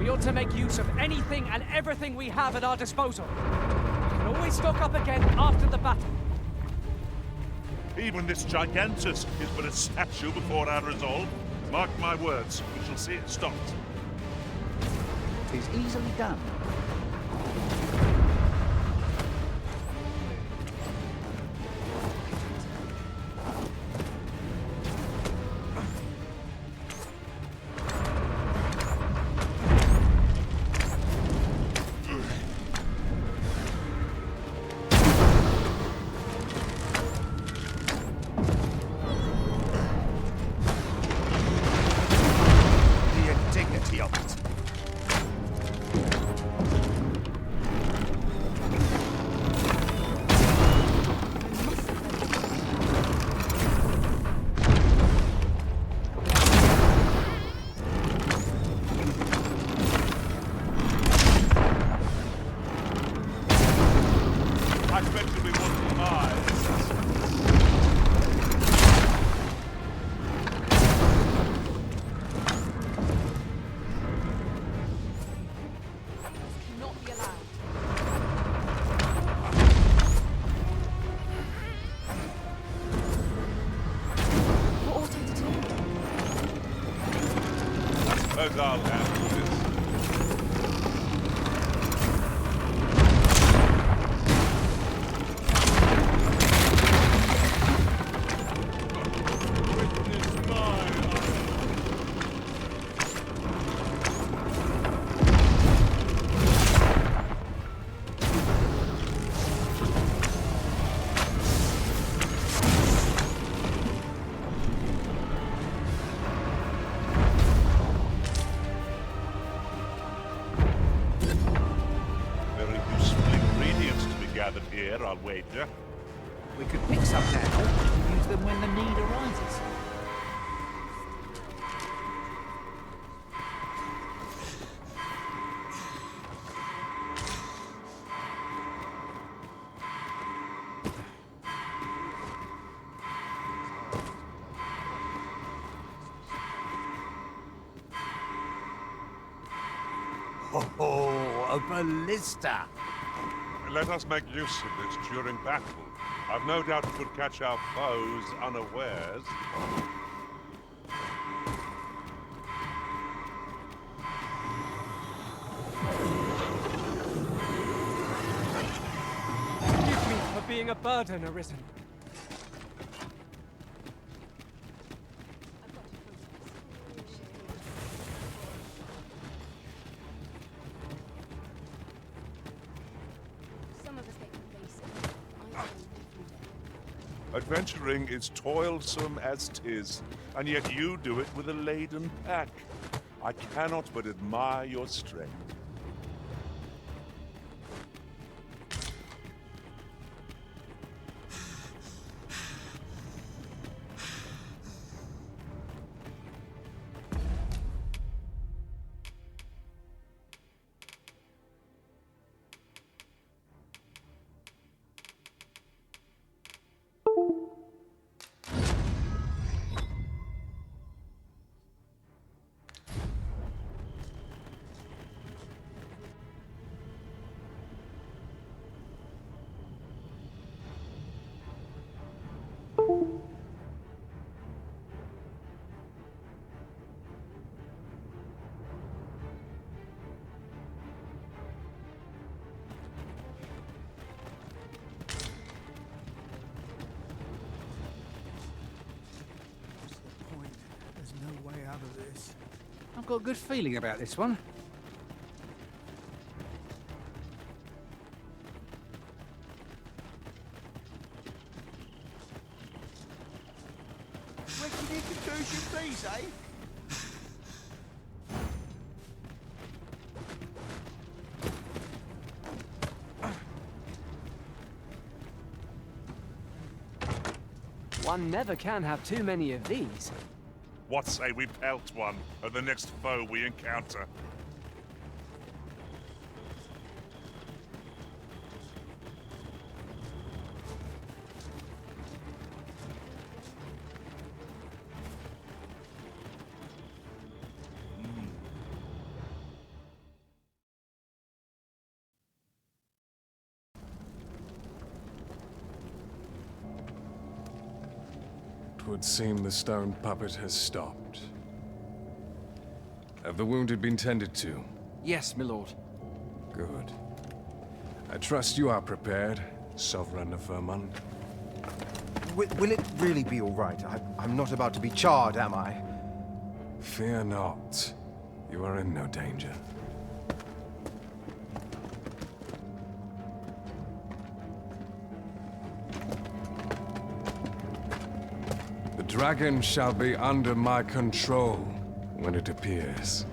We ought to make use of anything and everything we have at our disposal. We can always stock up again after the battle. Even this gigantus is but a statue before our resolve. Mark my words, we shall see it stopped. Is easily done. The indignity of it. I expect to be one of my assassins. Cannot be allowed. What ought I to do? I suppose I'll handle this. Very useful ingredients to be gathered here, I'll wager. We could pick some now and use them when the need arises. Oh, a ballista! Let us make use of this during battle. I've no doubt it would catch our foes unawares. Forgive me for being a burden, Arisen. Some of us get complacent. I find different. Adventuring is toilsome as 'tis, and yet you do it with a laden pack. I cannot but admire your strength. There's no way out of this. I've got a good feeling about this one. Reckon you could do your please, eh? One never can have too many of these. What say we pelt one at the next foe we encounter? It would seem the stone puppet has stopped. Have the wounded been tended to? Yes, my lord. Good. I trust you are prepared, Sovereign of Vermont. Will it really be all right? I'm not about to be charred, am I? Fear not. You are in no danger. The dragon shall be under my control when it appears.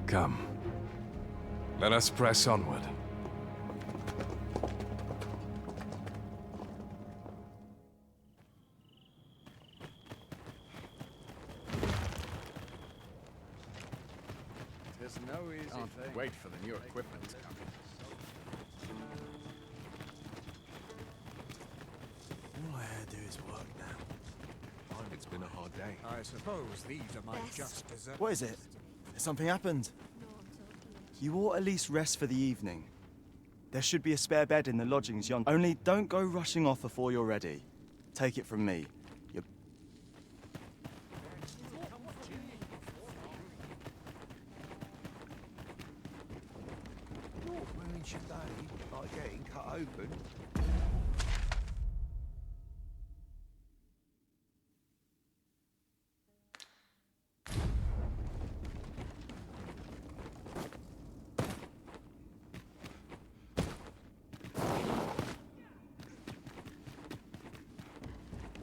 Come. Let us press onward. There's no easy thing. Wait for the new equipment to come in. All I had to do is work now. It's been a hard day. I suppose these are my just desserts. What is it? Has something happened? You ought at least rest for the evening. There should be a spare bed in the lodgings yonder. Only don't go rushing off before you're ready. Take it from me. You're... Not ruin your day by getting cut open.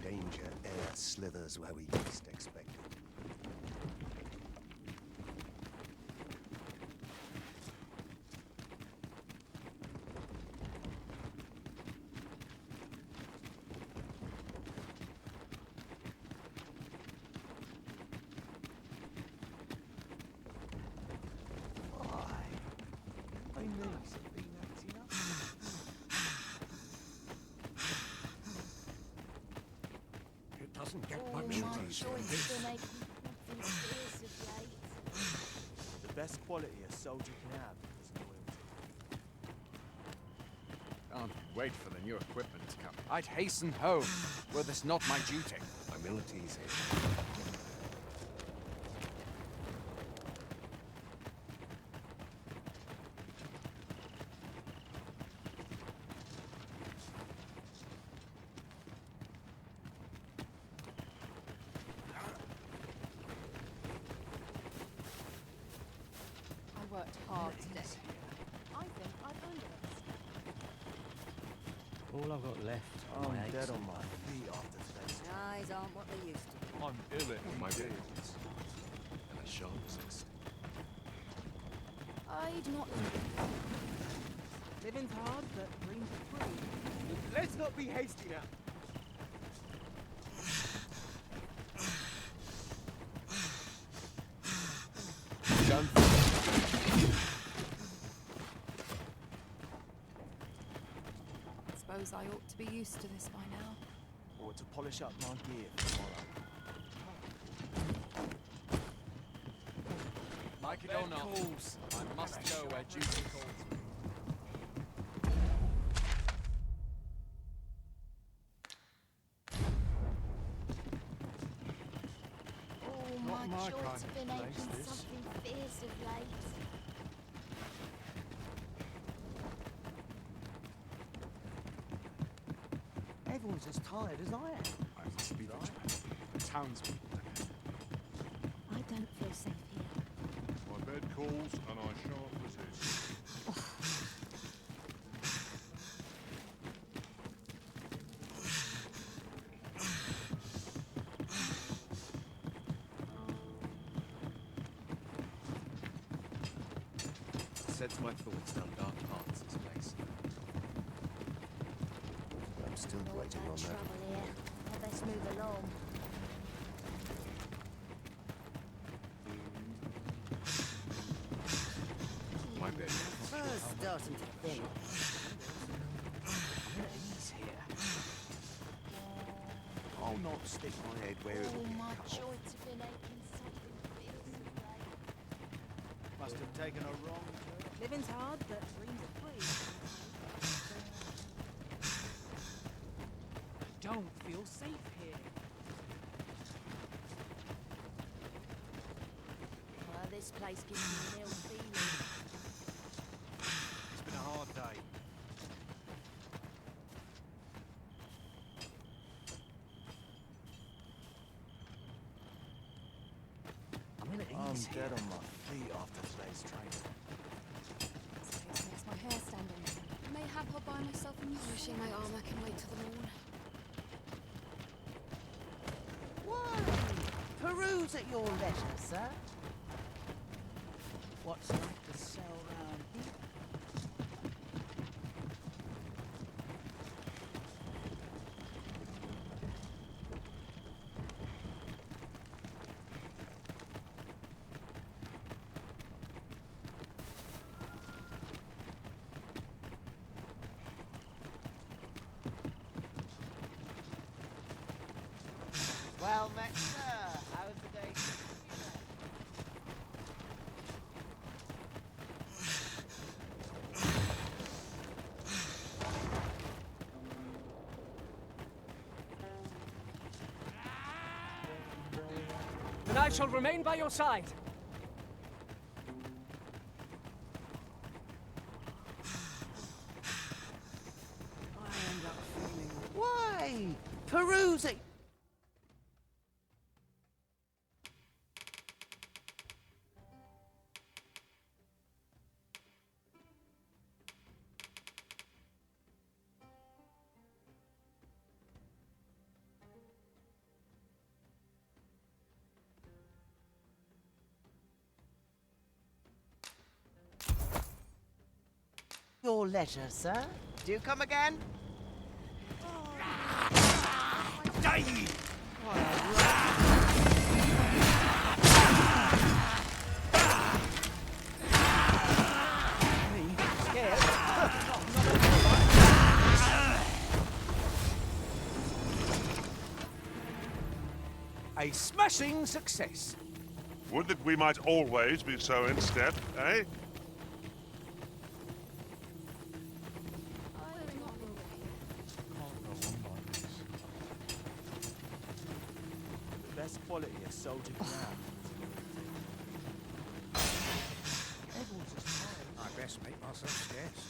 Danger air slithers where we least expect it. My knees have been acting up. It doesn't get Oh, much my worse than joints this. have been aching since years of late. The best quality a soldier can have is loyalty. Can't wait for the new equipment to come. I'd hasten home, were this not my duty. My mility's here. I worked hard today. I think I've underestimated. All I've got left. I'm dead on my feet after today's... Eyes aren't what they used to be. I'm ill at my days. And I shall resist. I'd not. Living's hard, but dreams are free. Let's not be hasty now. Suppose I ought to be used to this by now. Or to polish up my gear for tomorrow. Like it or not, I must go where duty calls me. Oh, Not my my joints kind have of been place, aching this. something fierce of late. Everyone's as tired as I am. I must be vigilant. The townspeople. I don't feel safe here. My bed calls and I shan't resist. Sets my thoughts down dark paths, this place. I'm still All waiting that on that. trouble here. I'd best move along. My bed. Starting to thin. He's here. I'll not stick my head where it Oh, will my get cut off. joints have been aching something fierce of late. Must have taken a wrong turn. Living's hard, but dreams are free. don't feel safe here. This place gives me an ill feeling. It's been a hard day. I'm dead on my feet after today's training. This makes my hair stand on end. Mayhap I'll buy myself a new wishing my armor can wait till the morn. Why? Peruse at your leisure, sir. What's left to sell round here? Well met, sir. How's the day? Then I shall remain by your side. I end up feeling... Why? Peruse it! Your leisure, sir. Do come again? A smashing success. Would that we might always be so in step, eh? The best quality of soldier ground. Everyone's just tired. I best make myself scarce.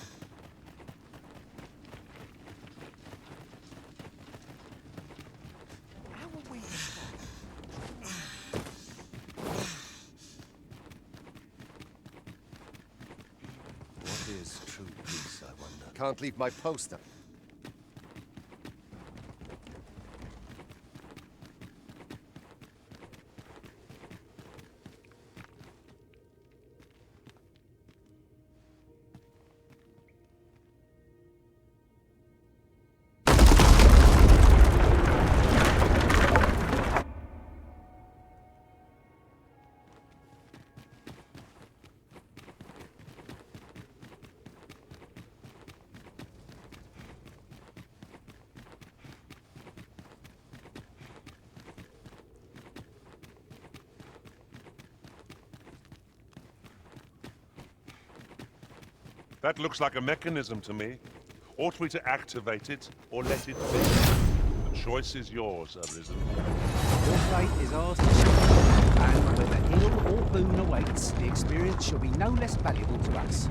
How will we... What is true peace, I wonder? Can't leave my post up. That looks like a mechanism to me. Ought we to activate it or let it be? The choice is yours, Arisen. Your fate is ours to share, and whether ill or boon awaits, the experience shall be no less valuable to us.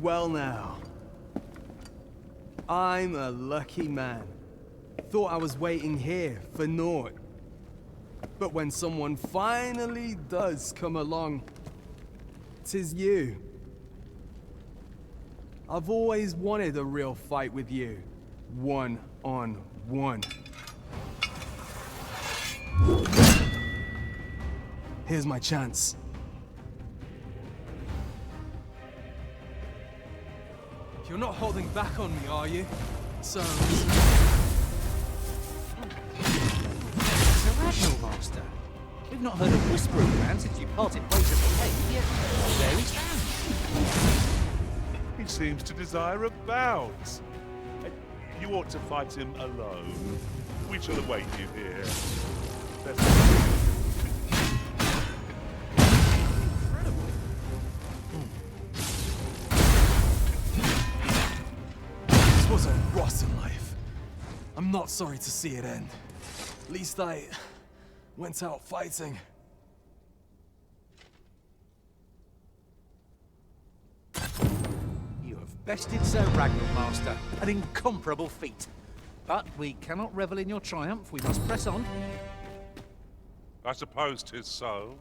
Well now. I'm a lucky man. Thought I was waiting here for naught. But when someone finally does come along, 'tis you. I've always wanted a real fight with you. One-on-one. Here's my chance. You're not holding back on me, are you? So... Sir Ragnar, Master. We've not heard a whisper of man since you parted ways at the cave, yet there he stands. He seems to desire a bout. You ought to fight him alone. We shall await you here. This was a rotten life. I'm not sorry to see it end. At least I went out fighting. You have bested Sir Ragnar, Master. An incomparable feat. But we cannot revel in your triumph. We must press on. I suppose 'tis so.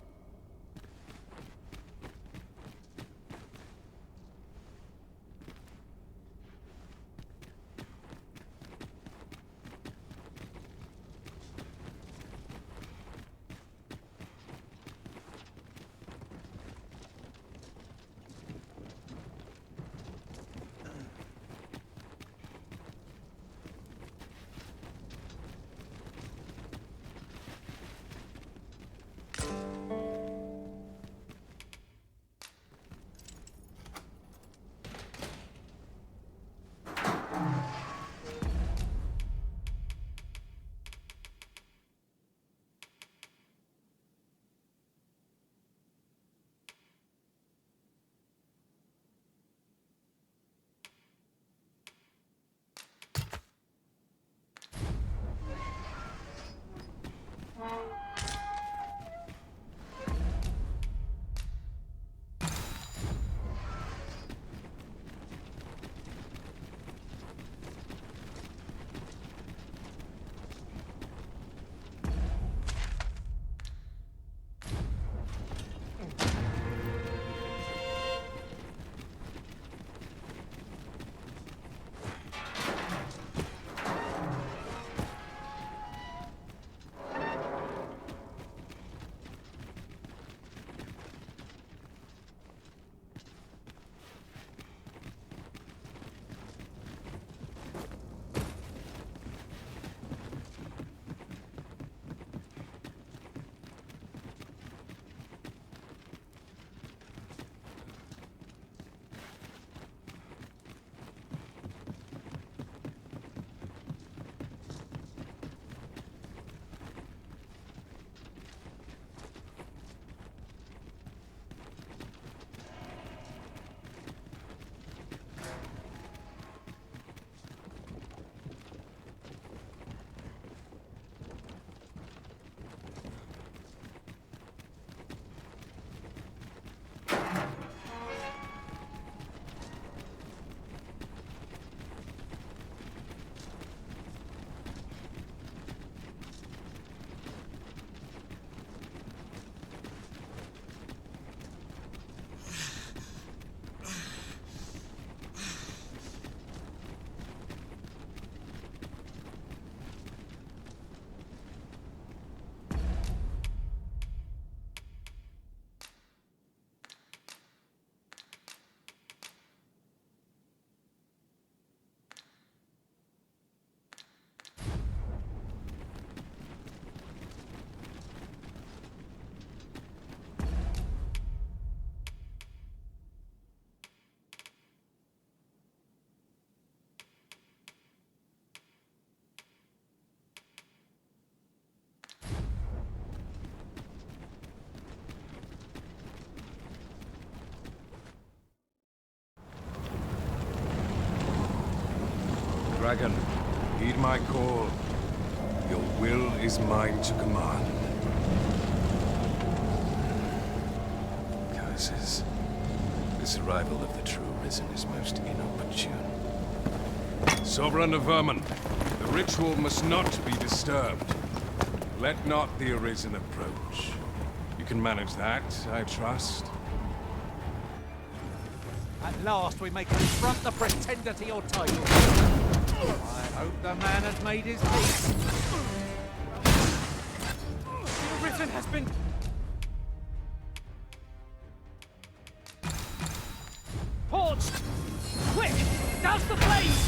Dragon, heed my call. Your will is mine to command. Curses. This arrival of the true Risen is most inopportune. Sovereign of Vermin, the ritual must not be disturbed. Let not the Arisen approach. You can manage that, I trust. At last we may confront the pretender to your title. I hope the man has made his peace. The Arisen has been Douse the flames!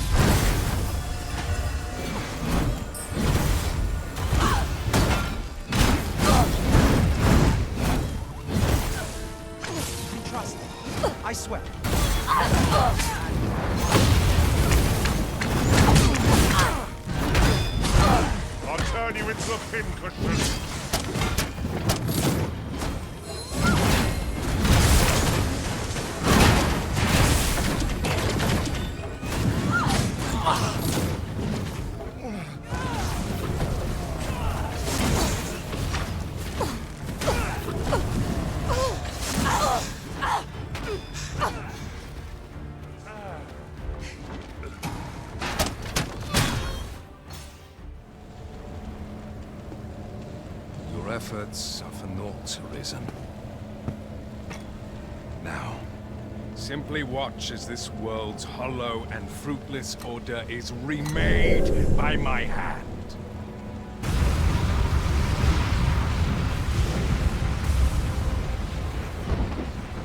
Trust me. I swear. I'll turn you into a pincushion. Your efforts are for naught, Arisen. Now, simply watch as this world's hollow and fruitless order is remade by my hand.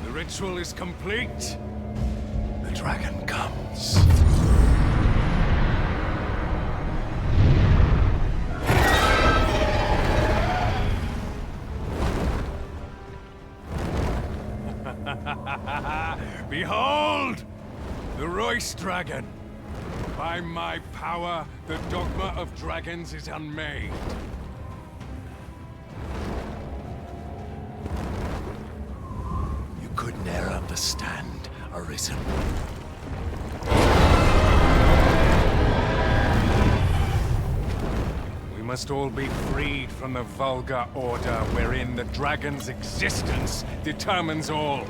The ritual is complete. The dragon comes. Behold! The Royce Dragon! By my power, the dogma of dragons is unmade. You could ne'er understand, Arisen. We must all be freed from the vulgar order wherein the dragon's existence determines all.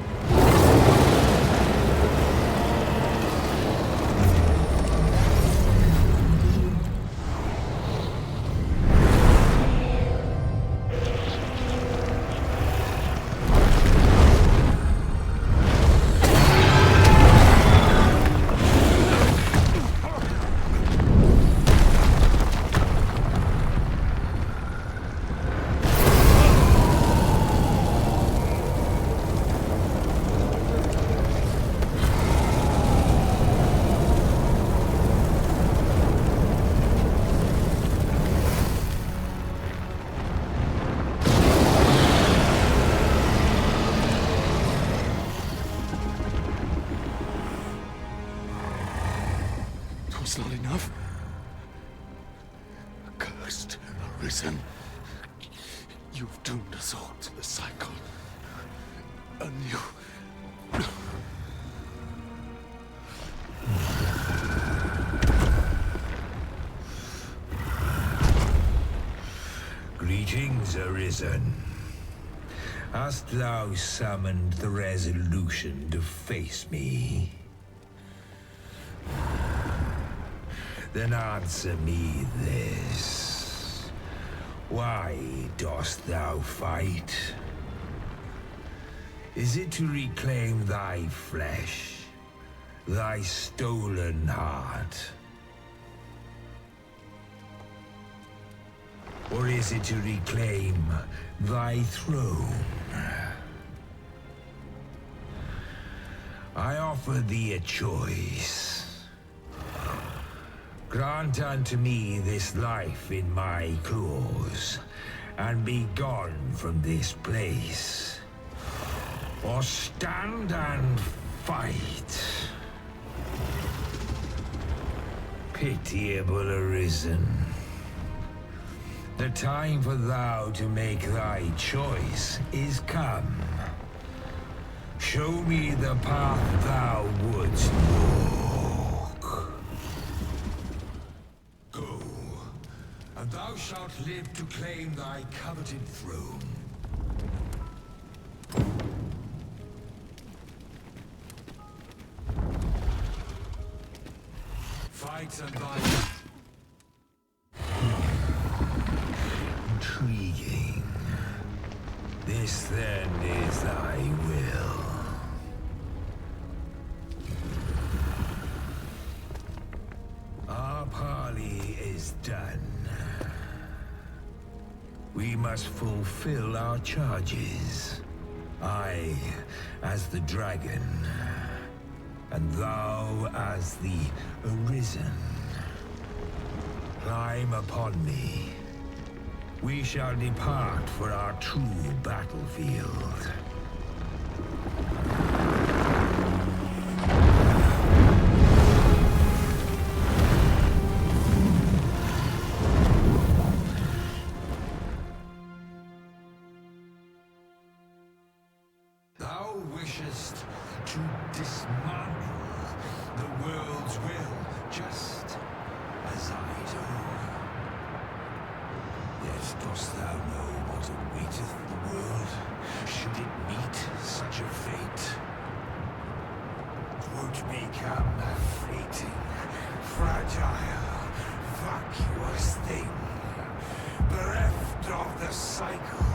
It's not enough. Cursed, Arisen. You've doomed us all to the cycle. And you... Greetings, Arisen. Hast thou summoned the resolution to face me? Then answer me this. Why dost thou fight? Is it to reclaim thy flesh, thy stolen heart? Or is it to reclaim thy throne? I offer thee a choice. Grant unto me this life in my claws, and be gone from this place. Or stand and fight. Pitiable Arisen. The time for thou to make thy choice is come. Show me the path thou wouldst walk. Go, and thou shalt live to claim thy coveted throne. Fight and thy... Intriguing. This then is thy will. Our parley is done. We must fulfill our charges. I, as the dragon, and thou as the Arisen. Climb upon me. We shall depart for our true battlefield. Thou wishest to dismantle the world's will, just as I do. Yet dost thou know what awaiteth the world, should it meet such a fate? 'Twould become a fleeting, fragile, vacuous thing, bereft of the cycle.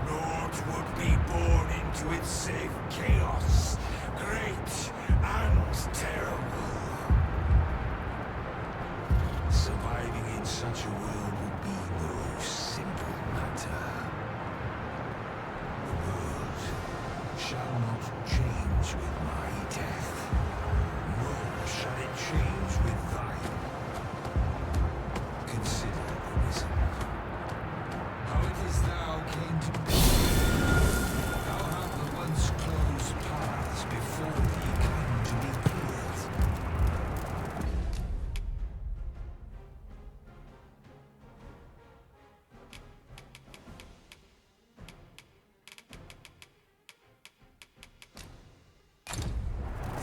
Naught would be born into it save chaos, great and terrible. Surviving in such a world would be no simple matter. The world shall not change with my death, nor shall it change with thine. Consider the reason. How it is thou came to be. Thou have the once closed paths before thee come to be cleared.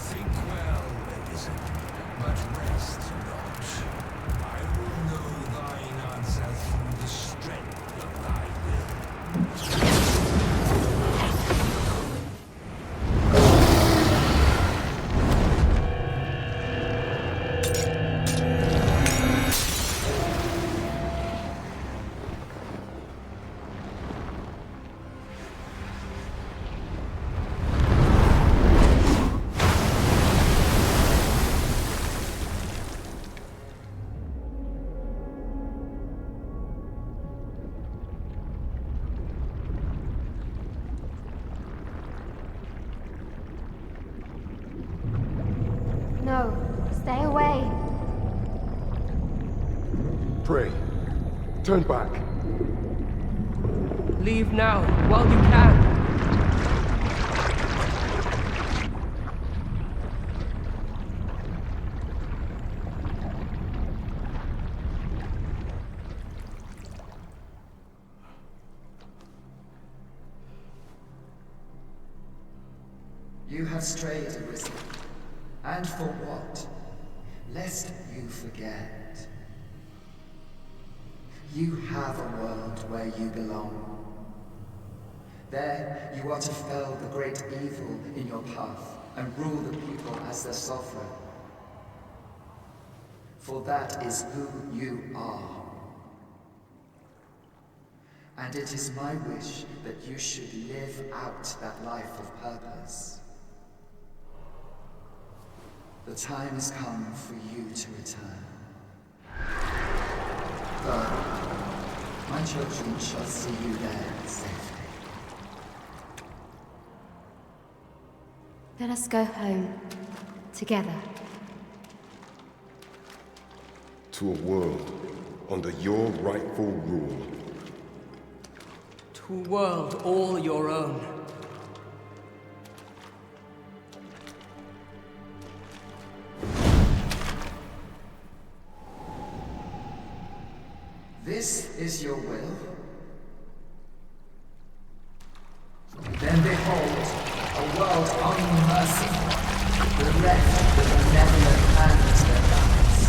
Think well, Arisen, but rest not. I will know thine answer through the strength of thy will. No, stay away. Pray. Turn back. Leave now, while you can. You have strayed, Arisen. And for what? Lest you forget. You have a world where you belong. There, you are to fell the great evil in your path and rule the people as their sovereign. For that is who you are. And it is my wish that you should live out that life of purpose. The time has come for you to return. Go. My children shall see you there safely. Let us go home. Together. To a world under your rightful rule. To a world all your own. This is your will? Then behold, a world unmerciful, bereft the benevolent hands that guides.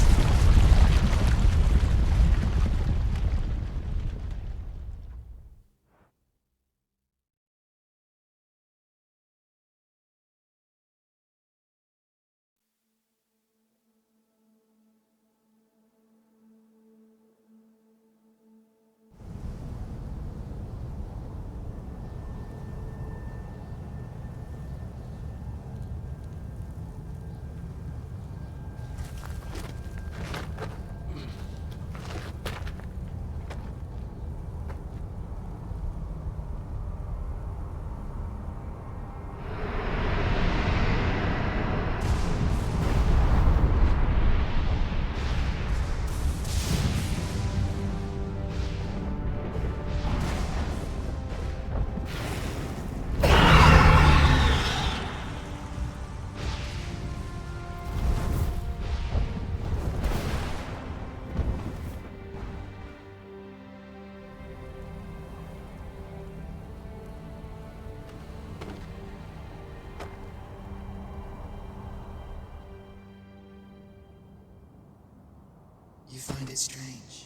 You find it strange.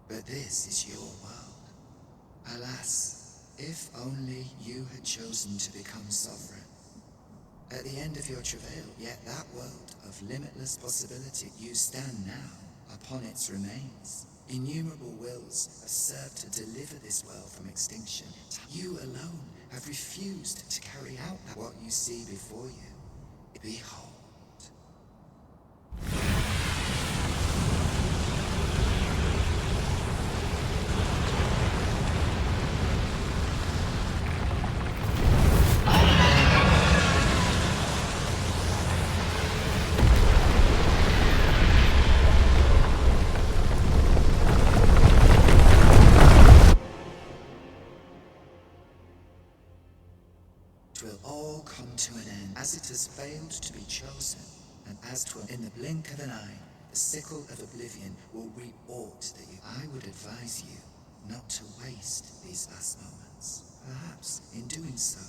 But this is your world. Alas, if only you had chosen to become sovereign. At the end of your travail, yet that world of limitless possibility, you stand now upon its remains. Innumerable wills have served to deliver this world from extinction. You alone have refused to carry out what you see before you. Behold. To an end, as it has failed to be chosen, and as 'twill in the blink of an eye, the sickle of oblivion will reap aught that you. I would advise you not to waste these last moments. Perhaps in doing so,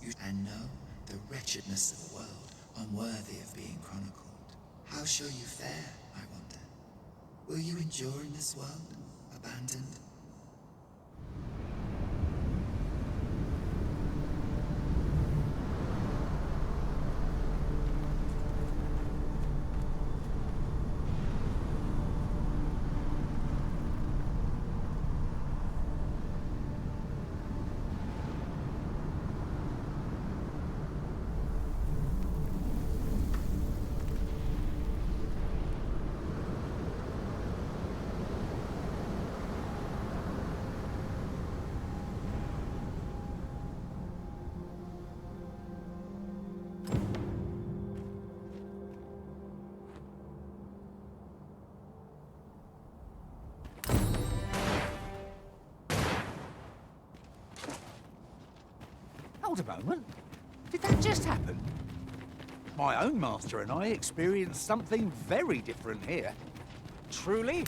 you and know the wretchedness of a world unworthy of being chronicled. How shall you fare, I wonder? Will you endure in this world, abandoned? Hold a moment. Did that just happen? My own master and I experienced something very different here. Truly?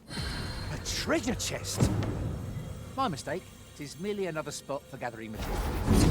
A treasure chest! My mistake. It is merely another spot for gathering materials.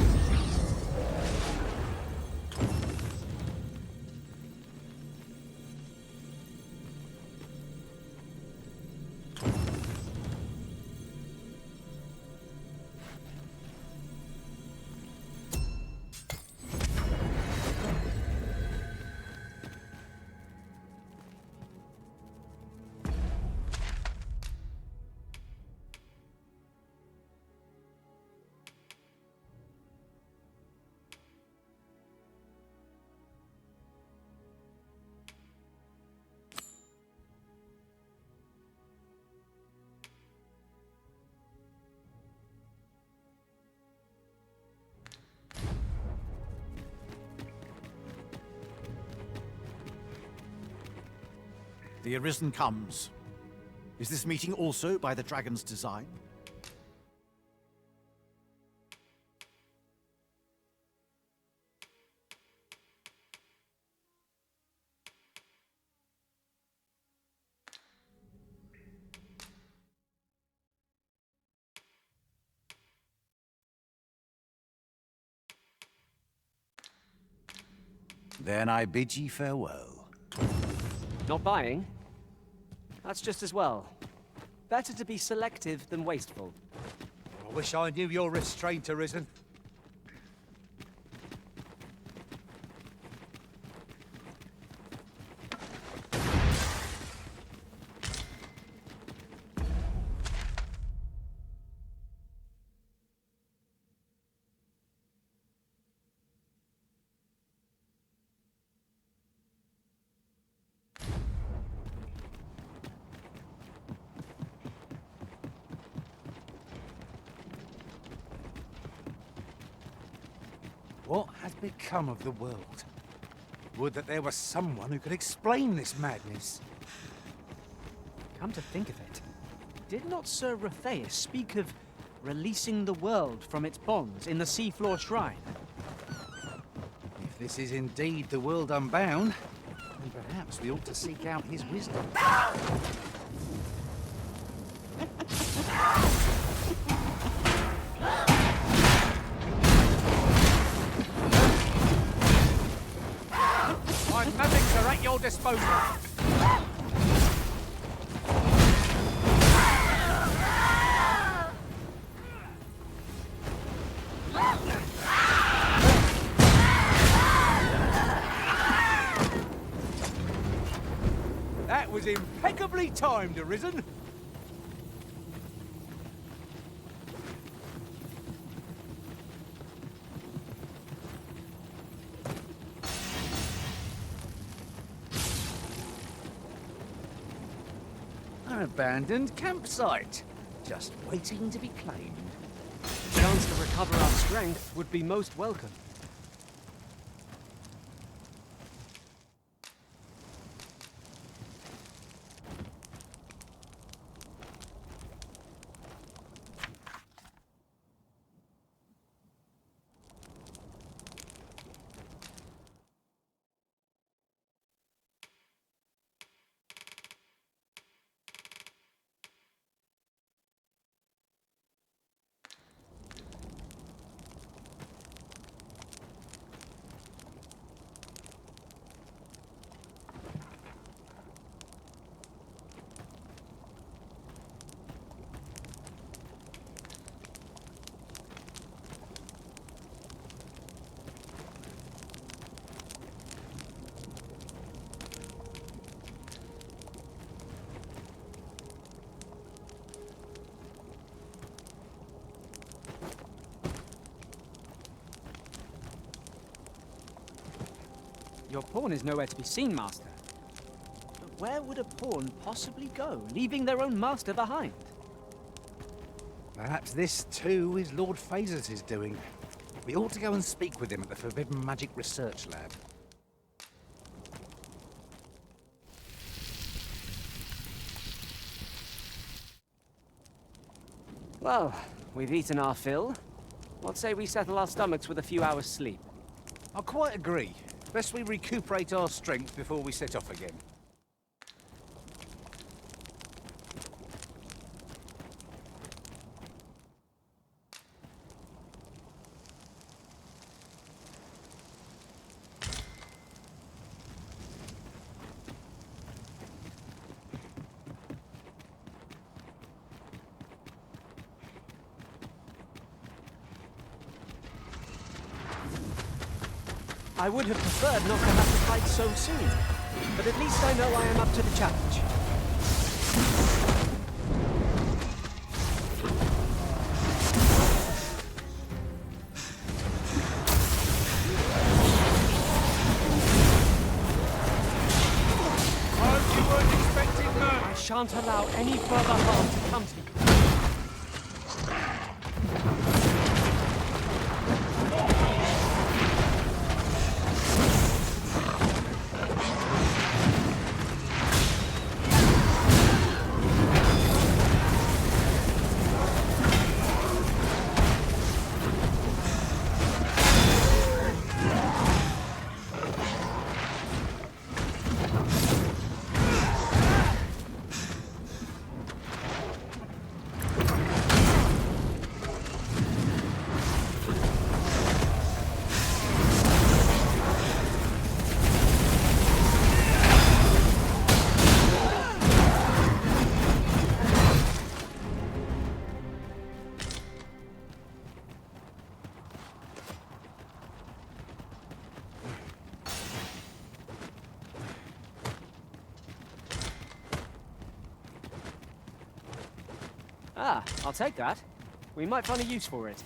The Arisen comes. Is this meeting also by the dragon's design? Then I bid ye farewell. Not buying? That's just as well. Better to be selective than wasteful. I wish I knew your restraint, Arisen. What has become of the world? Would that there was someone who could explain this madness. Come to think of it, did not Sir Rotheus speak of releasing the world from its bonds in the Seafloor Shrine? If this is indeed the world unbound, then perhaps we ought to seek out his wisdom. disposal. That was impeccably timed, Arisen. An abandoned campsite, just waiting to be claimed. The chance to recover our strength would be most welcome. Your pawn is nowhere to be seen, Master. But where would a pawn possibly go, leaving their own master behind? Perhaps this, too, is Lord Phaesus' doing. We ought to go and speak with him at the Forbidden Magic Research Lab. Well, we've eaten our fill. What say we settle our stomachs with a few hours' sleep? I quite agree. Best we recuperate our strength before we set off again. I would have preferred not to have to fight so soon, but at least I know I am up to the challenge. I shan't allow any further harm to come to you. Ah, I'll take that. We might find a use for it.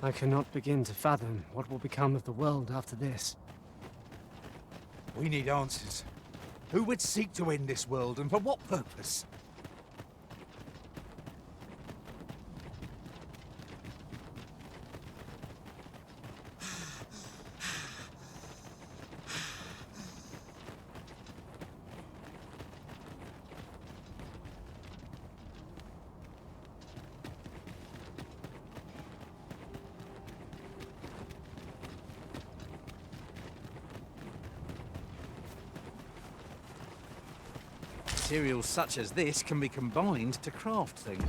I cannot begin to fathom what will become of the world after this. We need answers. Who would seek to end this world, and for what purpose? Materials such as this can be combined to craft things.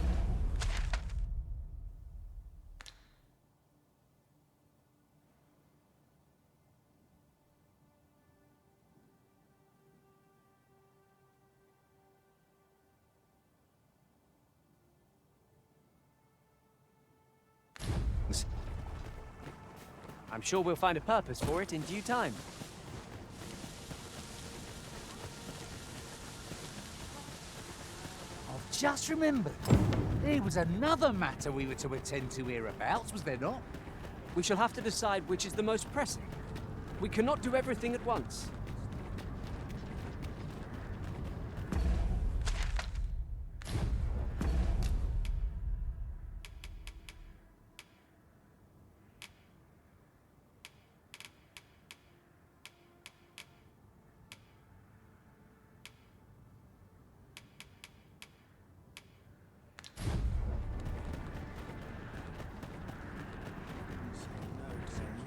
I'm sure we'll find a purpose for it in due time. I've just remembered. There was another matter we were to attend to hereabouts, was there not? We shall have to decide which is the most pressing. We cannot do everything at once.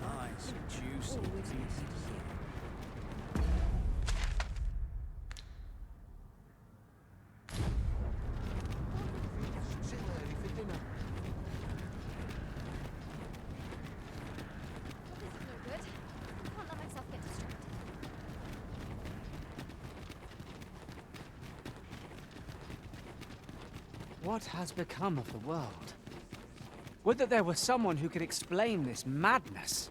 Nice, juicy. What has become of the world? Would that there were someone who could explain this madness.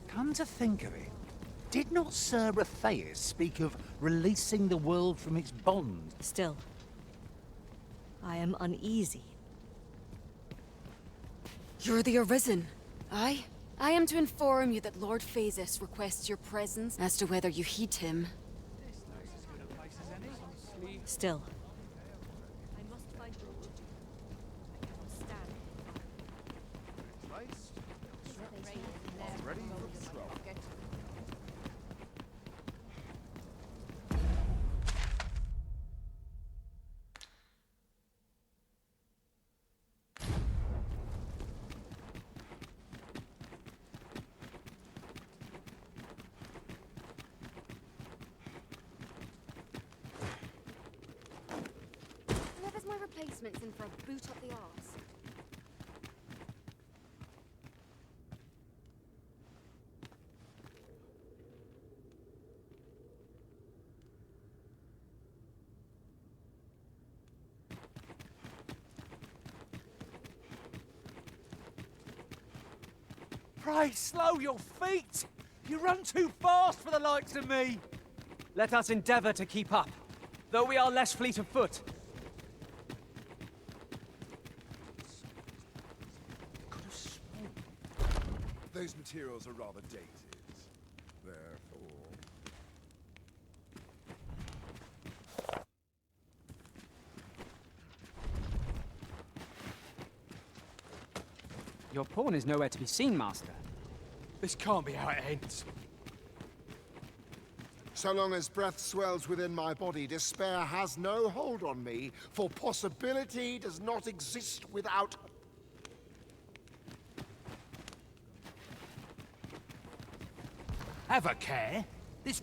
Come to think of it, did not Sir Ratheus speak of releasing the world from its bond? Still, I am uneasy. You're the Arisen. I am to inform you that Lord Phasis requests your presence as to whether you heed him. Still. Whoever's my replacement's in for a boot up the arse. Pray, slow your feet! You run too fast for the likes of me! Let us endeavor to keep up, though we are less fleet of foot. Those materials are rather dated. Therefore... Your pawn is nowhere to be seen, Master. This can't be how it ends. So long as breath swells within my body, despair has no hold on me, for possibility does not exist without... Have a care. This...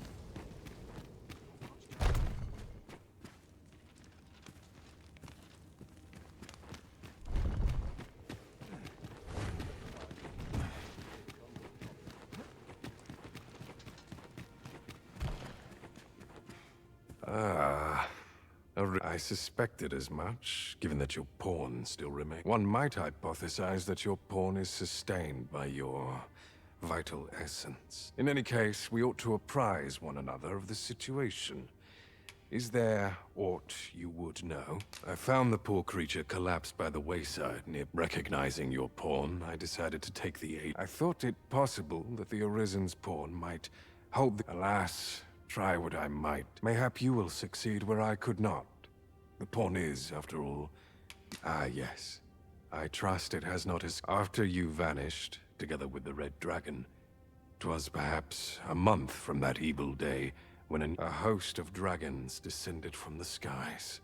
I suspected as much, given that your pawn still remains. One might hypothesize that your pawn is sustained by your vital essence. In any case, we ought to apprise one another of the situation. Is there aught you would know? I found the poor creature collapsed by the wayside near. Recognizing your pawn, I decided to take the aid. I thought it possible that the Arisen's pawn might hold the... Alas, try what I might. Mayhap you will succeed where I could not. The pawn is, after all... Ah, yes. I trust it has not as... After you vanished, together with the Red Dragon, 'twas perhaps a month from that evil day when a host of dragons descended from the skies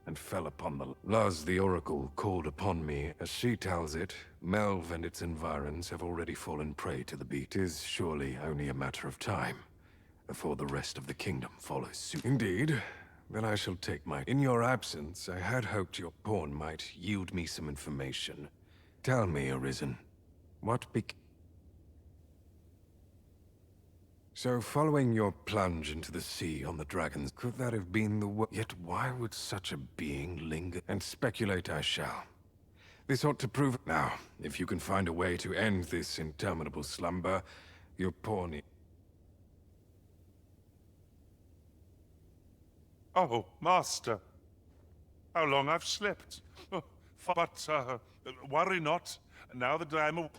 and fell upon the... Luz, the Oracle, called upon me. As she tells it, Melve and its environs have already fallen prey to the beast. 'Tis surely only a matter of time before the rest of the kingdom follows suit. Indeed, Then I shall take my... In your absence, I had hoped your pawn might yield me some information. Tell me, Arisen, what So, following your plunge into the sea on the dragons, could that have been the Yet why would such a being linger? And speculate I shall. This ought to prove... Now, if you can find a way to end this interminable slumber, your pawn... Oh, Master. How long I've slept. Oh, but, worry not. Now that I'm a...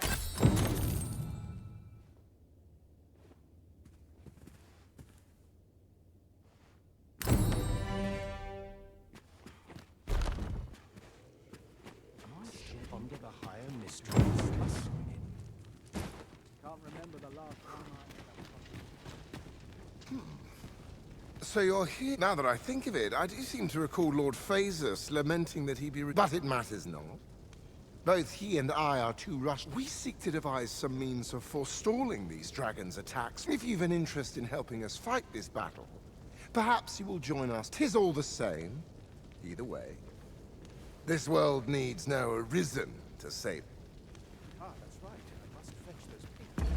Under the higher mistress. Can't remember the last time So you're here. Now that I think of it, I do seem to recall Lord Phasus lamenting that he be... But it matters not. Both he and I are too rushed. We seek to devise some means of forestalling these dragons' attacks. If you've an interest in helping us fight this battle, perhaps you will join us. 'Tis all the same. Either way. This world needs no Arisen to save. Ah, that's right. I must fetch those people.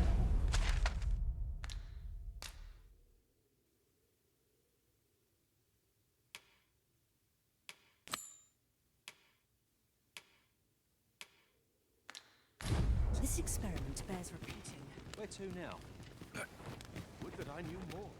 This experiment bears repeating. Where to now? Would that I knew more.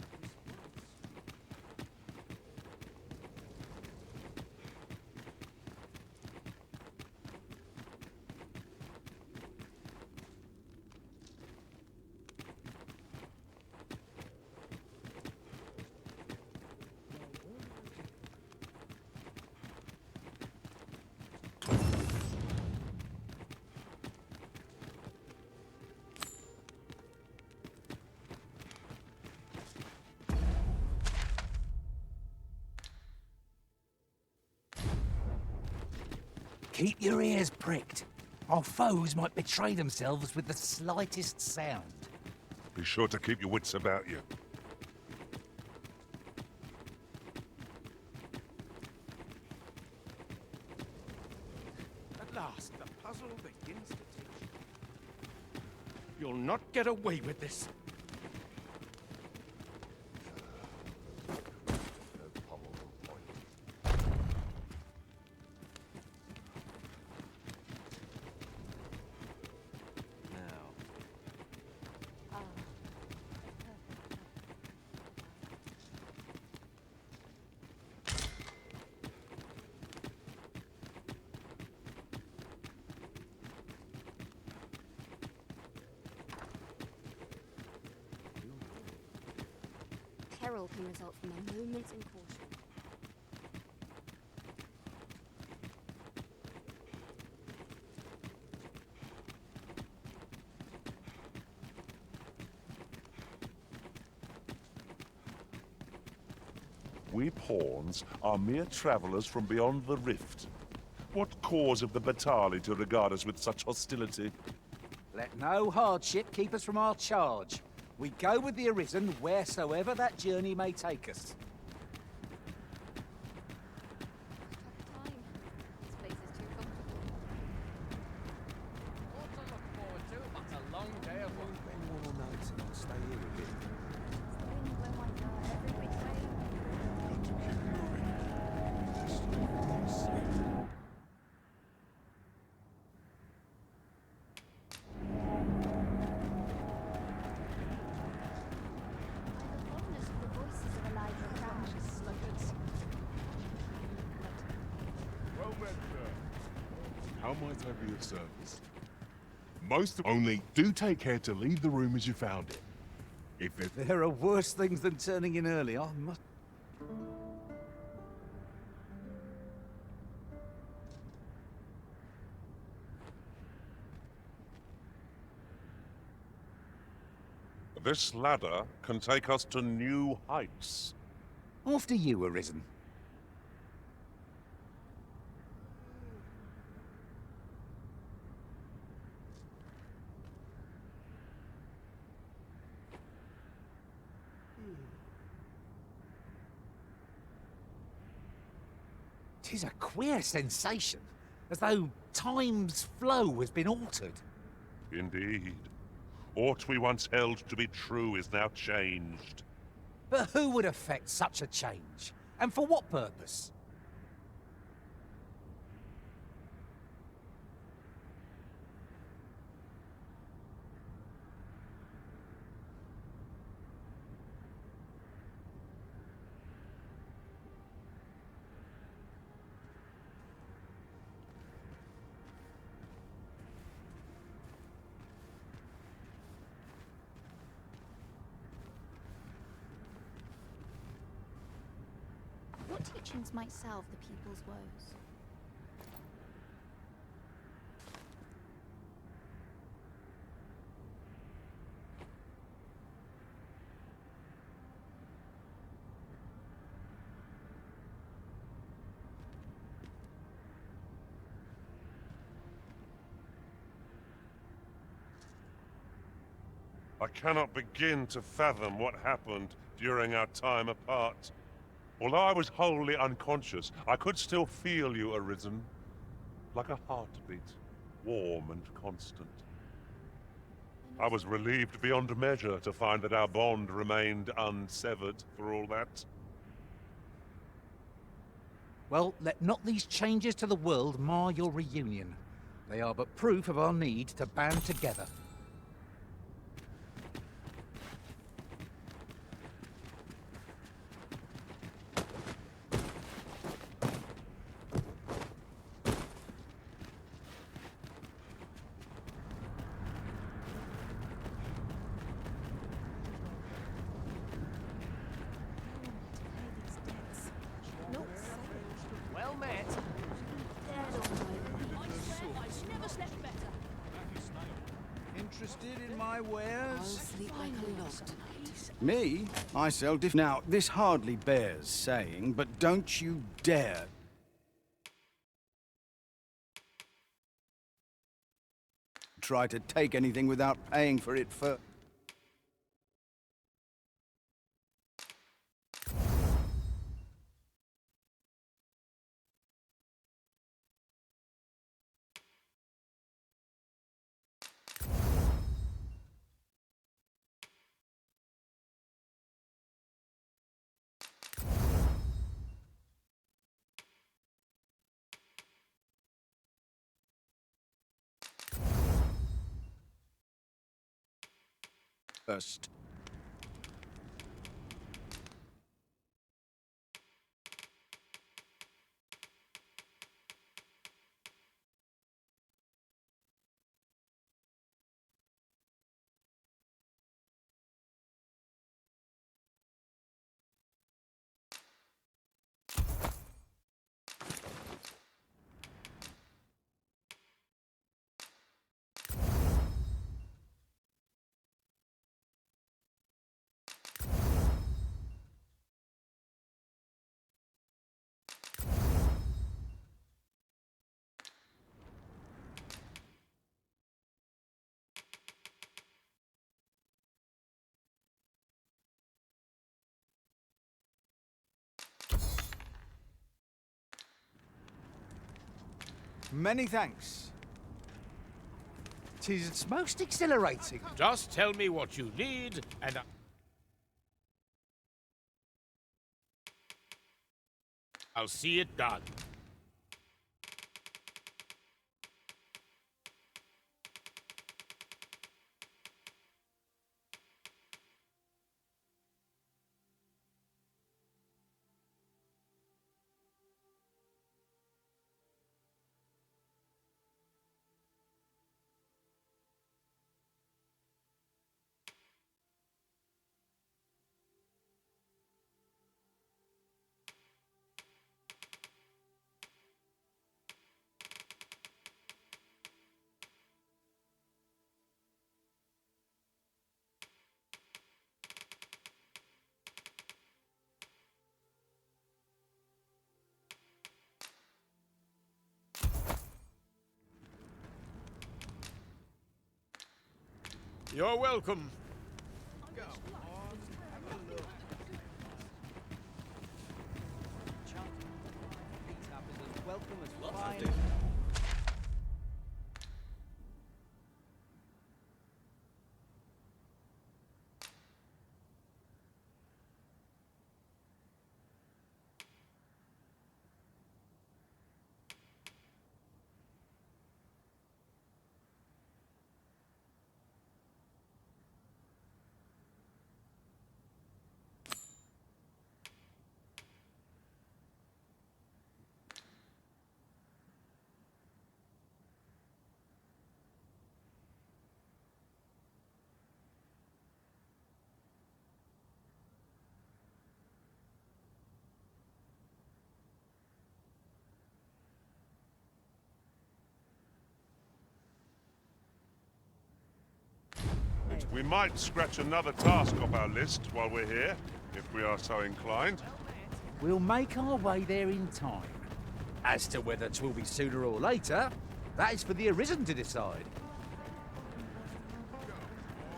Keep your ears pricked. Our foes might betray themselves with the slightest sound. Be sure to keep your wits about you. At last, the puzzle begins to teach. You'll not get away with this. Peril can result from a moment's incaution. We pawns are mere travelers from beyond the rift. What cause of the Batali to regard us with such hostility? Let no hardship keep us from our charge. We go with the Arisen wheresoever that journey may take us. How might I be of service? Only do take care to leave the room as you found it. If it... There are worse things than turning in early, I must... This ladder can take us to new heights. After you, Arisen. 'Tis a queer sensation, as though time's flow has been altered. Indeed. Aught we once held to be true is now changed. But who would affect such a change? And for what purpose? What teachings might salve the people's woes? I cannot begin to fathom what happened during our time apart. Although I was wholly unconscious, I could still feel you arisen, like a heartbeat, warm and constant. I was relieved beyond measure to find that our bond remained unsevered through all that. Well, let not these changes to the world mar your reunion. They are but proof of our need to band together. Well met. Interested in my wares? I'll sleep like a log tonight. Me? I sell Now, this hardly bears saying, but don't you dare try to take anything without paying for it first. First. Many thanks. 'Tis most exhilarating. Just tell me what you need, and I'll see it done. You're welcome. welcome as Lots fine. of things. We might scratch another task off our list while we're here, if we are so inclined. We'll make our way there in time. As to whether 'twill be sooner or later, that is for the Arisen to decide.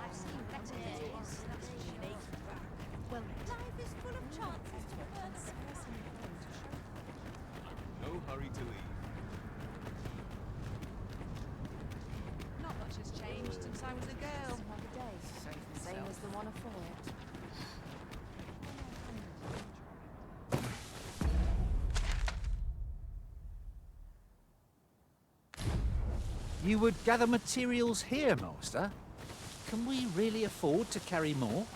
I've seen better days. That's unique. Well, life is full of chances to earn No hurry to leave. Not much has changed since I was a girl. another day. Same as the one afore it. You would gather materials here, Master? Can we really afford to carry more?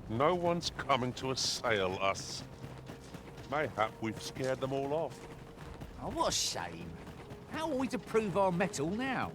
No one's coming to assail us. Mayhap we've scared them all off. Oh, what a shame. How are we to prove our mettle now?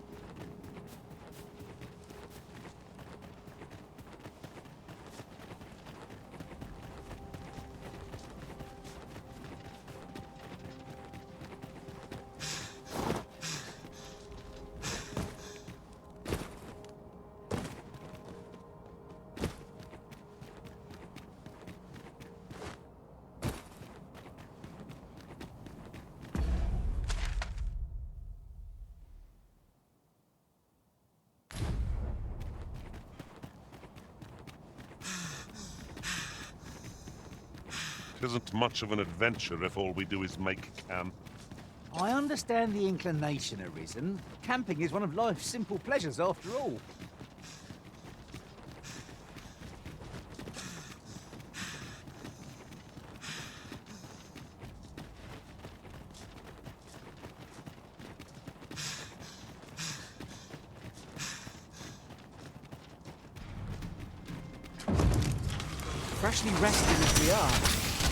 It isn't much of an adventure if all we do is make camp. I understand the inclination, Arisen. Camping is one of life's simple pleasures after all. Freshly rested as we are,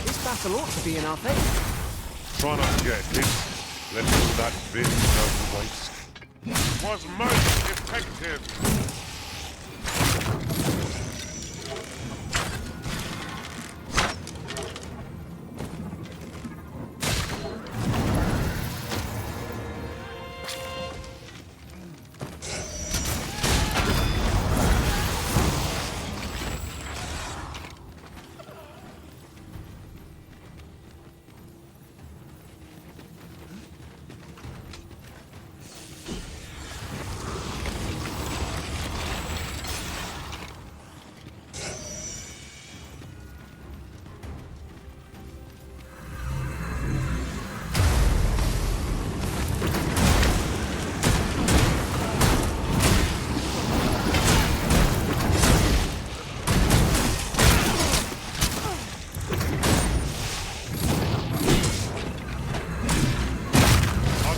this battle ought to be in our favour. Try not to get hit. Let all that vim go to waste. Was most effective.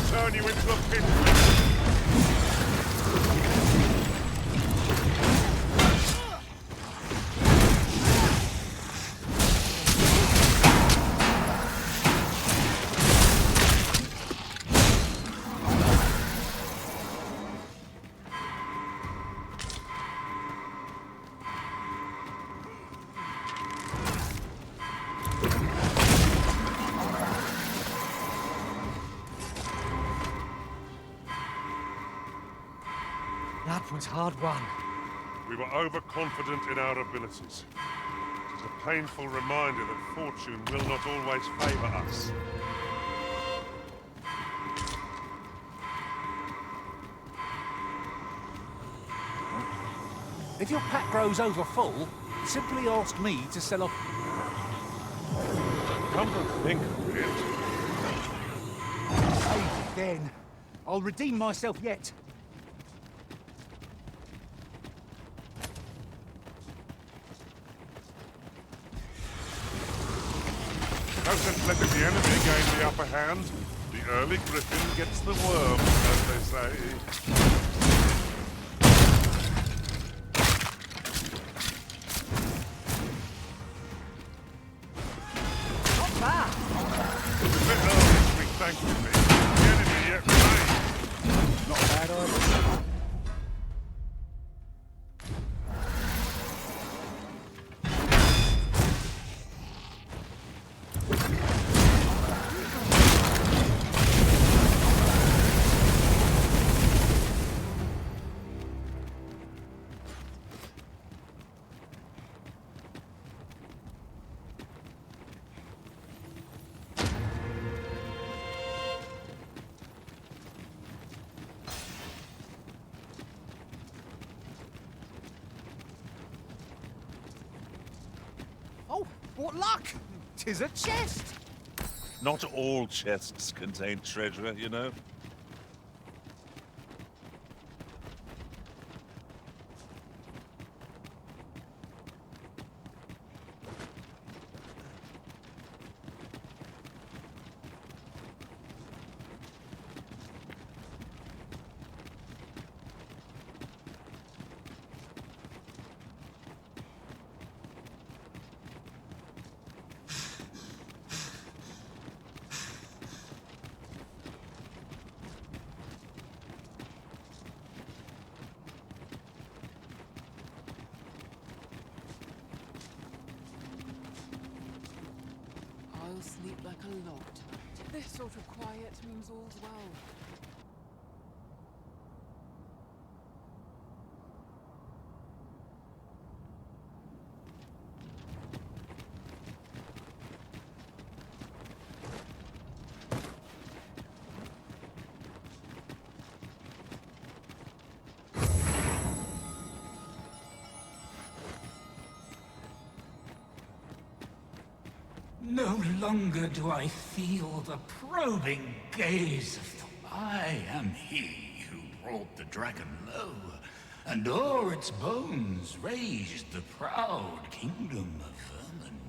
Turn you into a pit. That was hard won. We were overconfident in our abilities. It is a painful reminder that fortune will not always favor us. If your pack grows over full, simply ask me to sell off. Come to think of it. Hey, then. I'll redeem myself yet. Don't let the enemy gain the upper hand. The early griffin gets the worm, as they say. It's a bit early to be thanking me. The enemy yet remains. Not a bad idea. Oh, what luck! 'Tis a chest! Not all chests contain treasure, you know. I'll sleep like a log tonight. This sort of quiet means all's well. No longer do I feel the probing gaze of the... I am he who brought the dragon low, and o'er its bones raised the proud kingdom of vermin.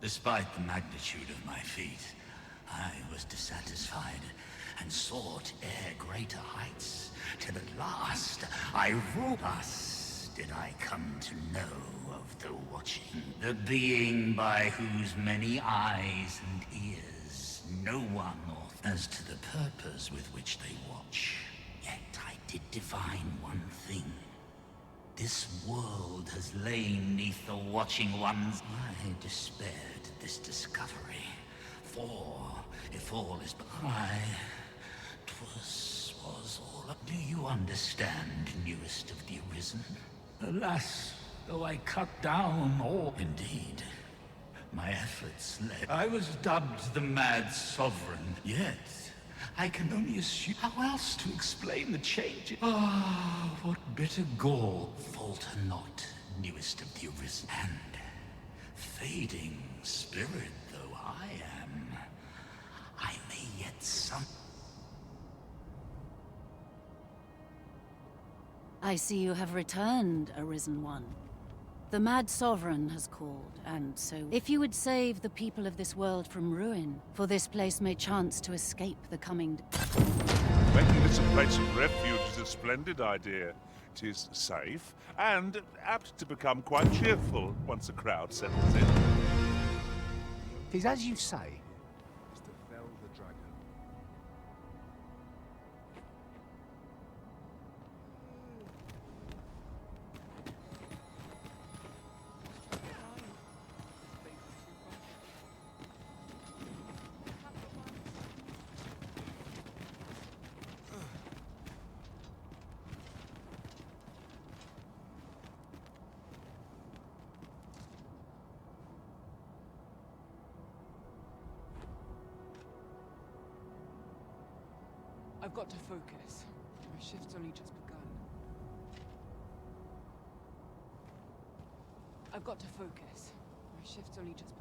Despite the magnitude of my feat, I was dissatisfied and sought ere greater heights, till at last I ruled. Thus did I come to know of the watching, the being by whose many eyes and ears no one as to the purpose with which they watch. Yet I did divine one thing. This world has lain neath the watching ones. I despaired at this discovery, for if all is by, 'twas all. Do you understand, newest of the Arisen? Alas, though I cut down all, indeed, my efforts led. I was dubbed the Mad Sovereign, yet I can only assume how else to explain the changes. Ah, what bitter gall. Falter not, newest of the Arisen, and fading spirit though I am, I may yet some. I see you have returned, Arisen One. The Mad Sovereign has called, and so if you would save the people of this world from ruin, for this place may chance to escape the coming. Making this a place of refuge is a splendid idea. It is safe and apt to become quite cheerful once a crowd settles in. Tis as you say. Is to fell the dragon. I've got to focus. My shift's only just begun. I've got to focus. My shift's only just begun.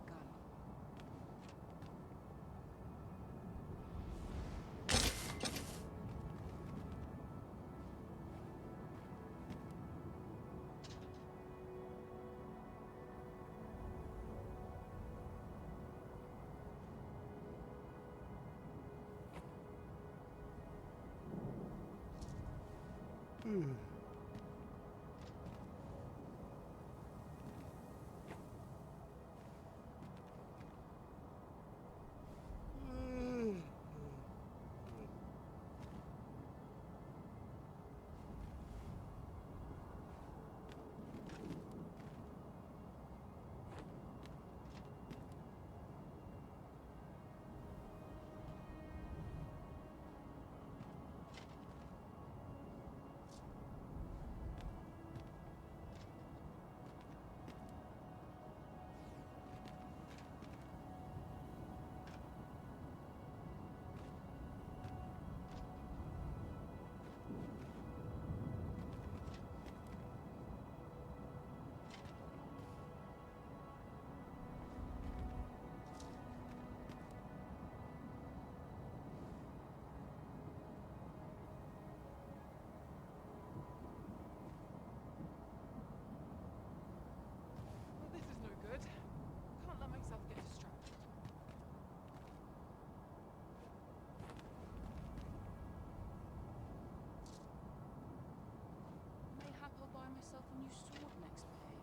Myself a new sword next pay.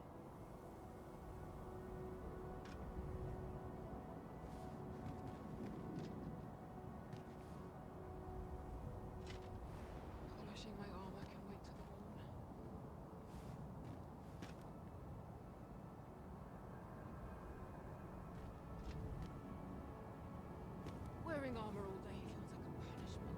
Polishing my armor can wait till the morn. Wearing armor all day feels like a punishment.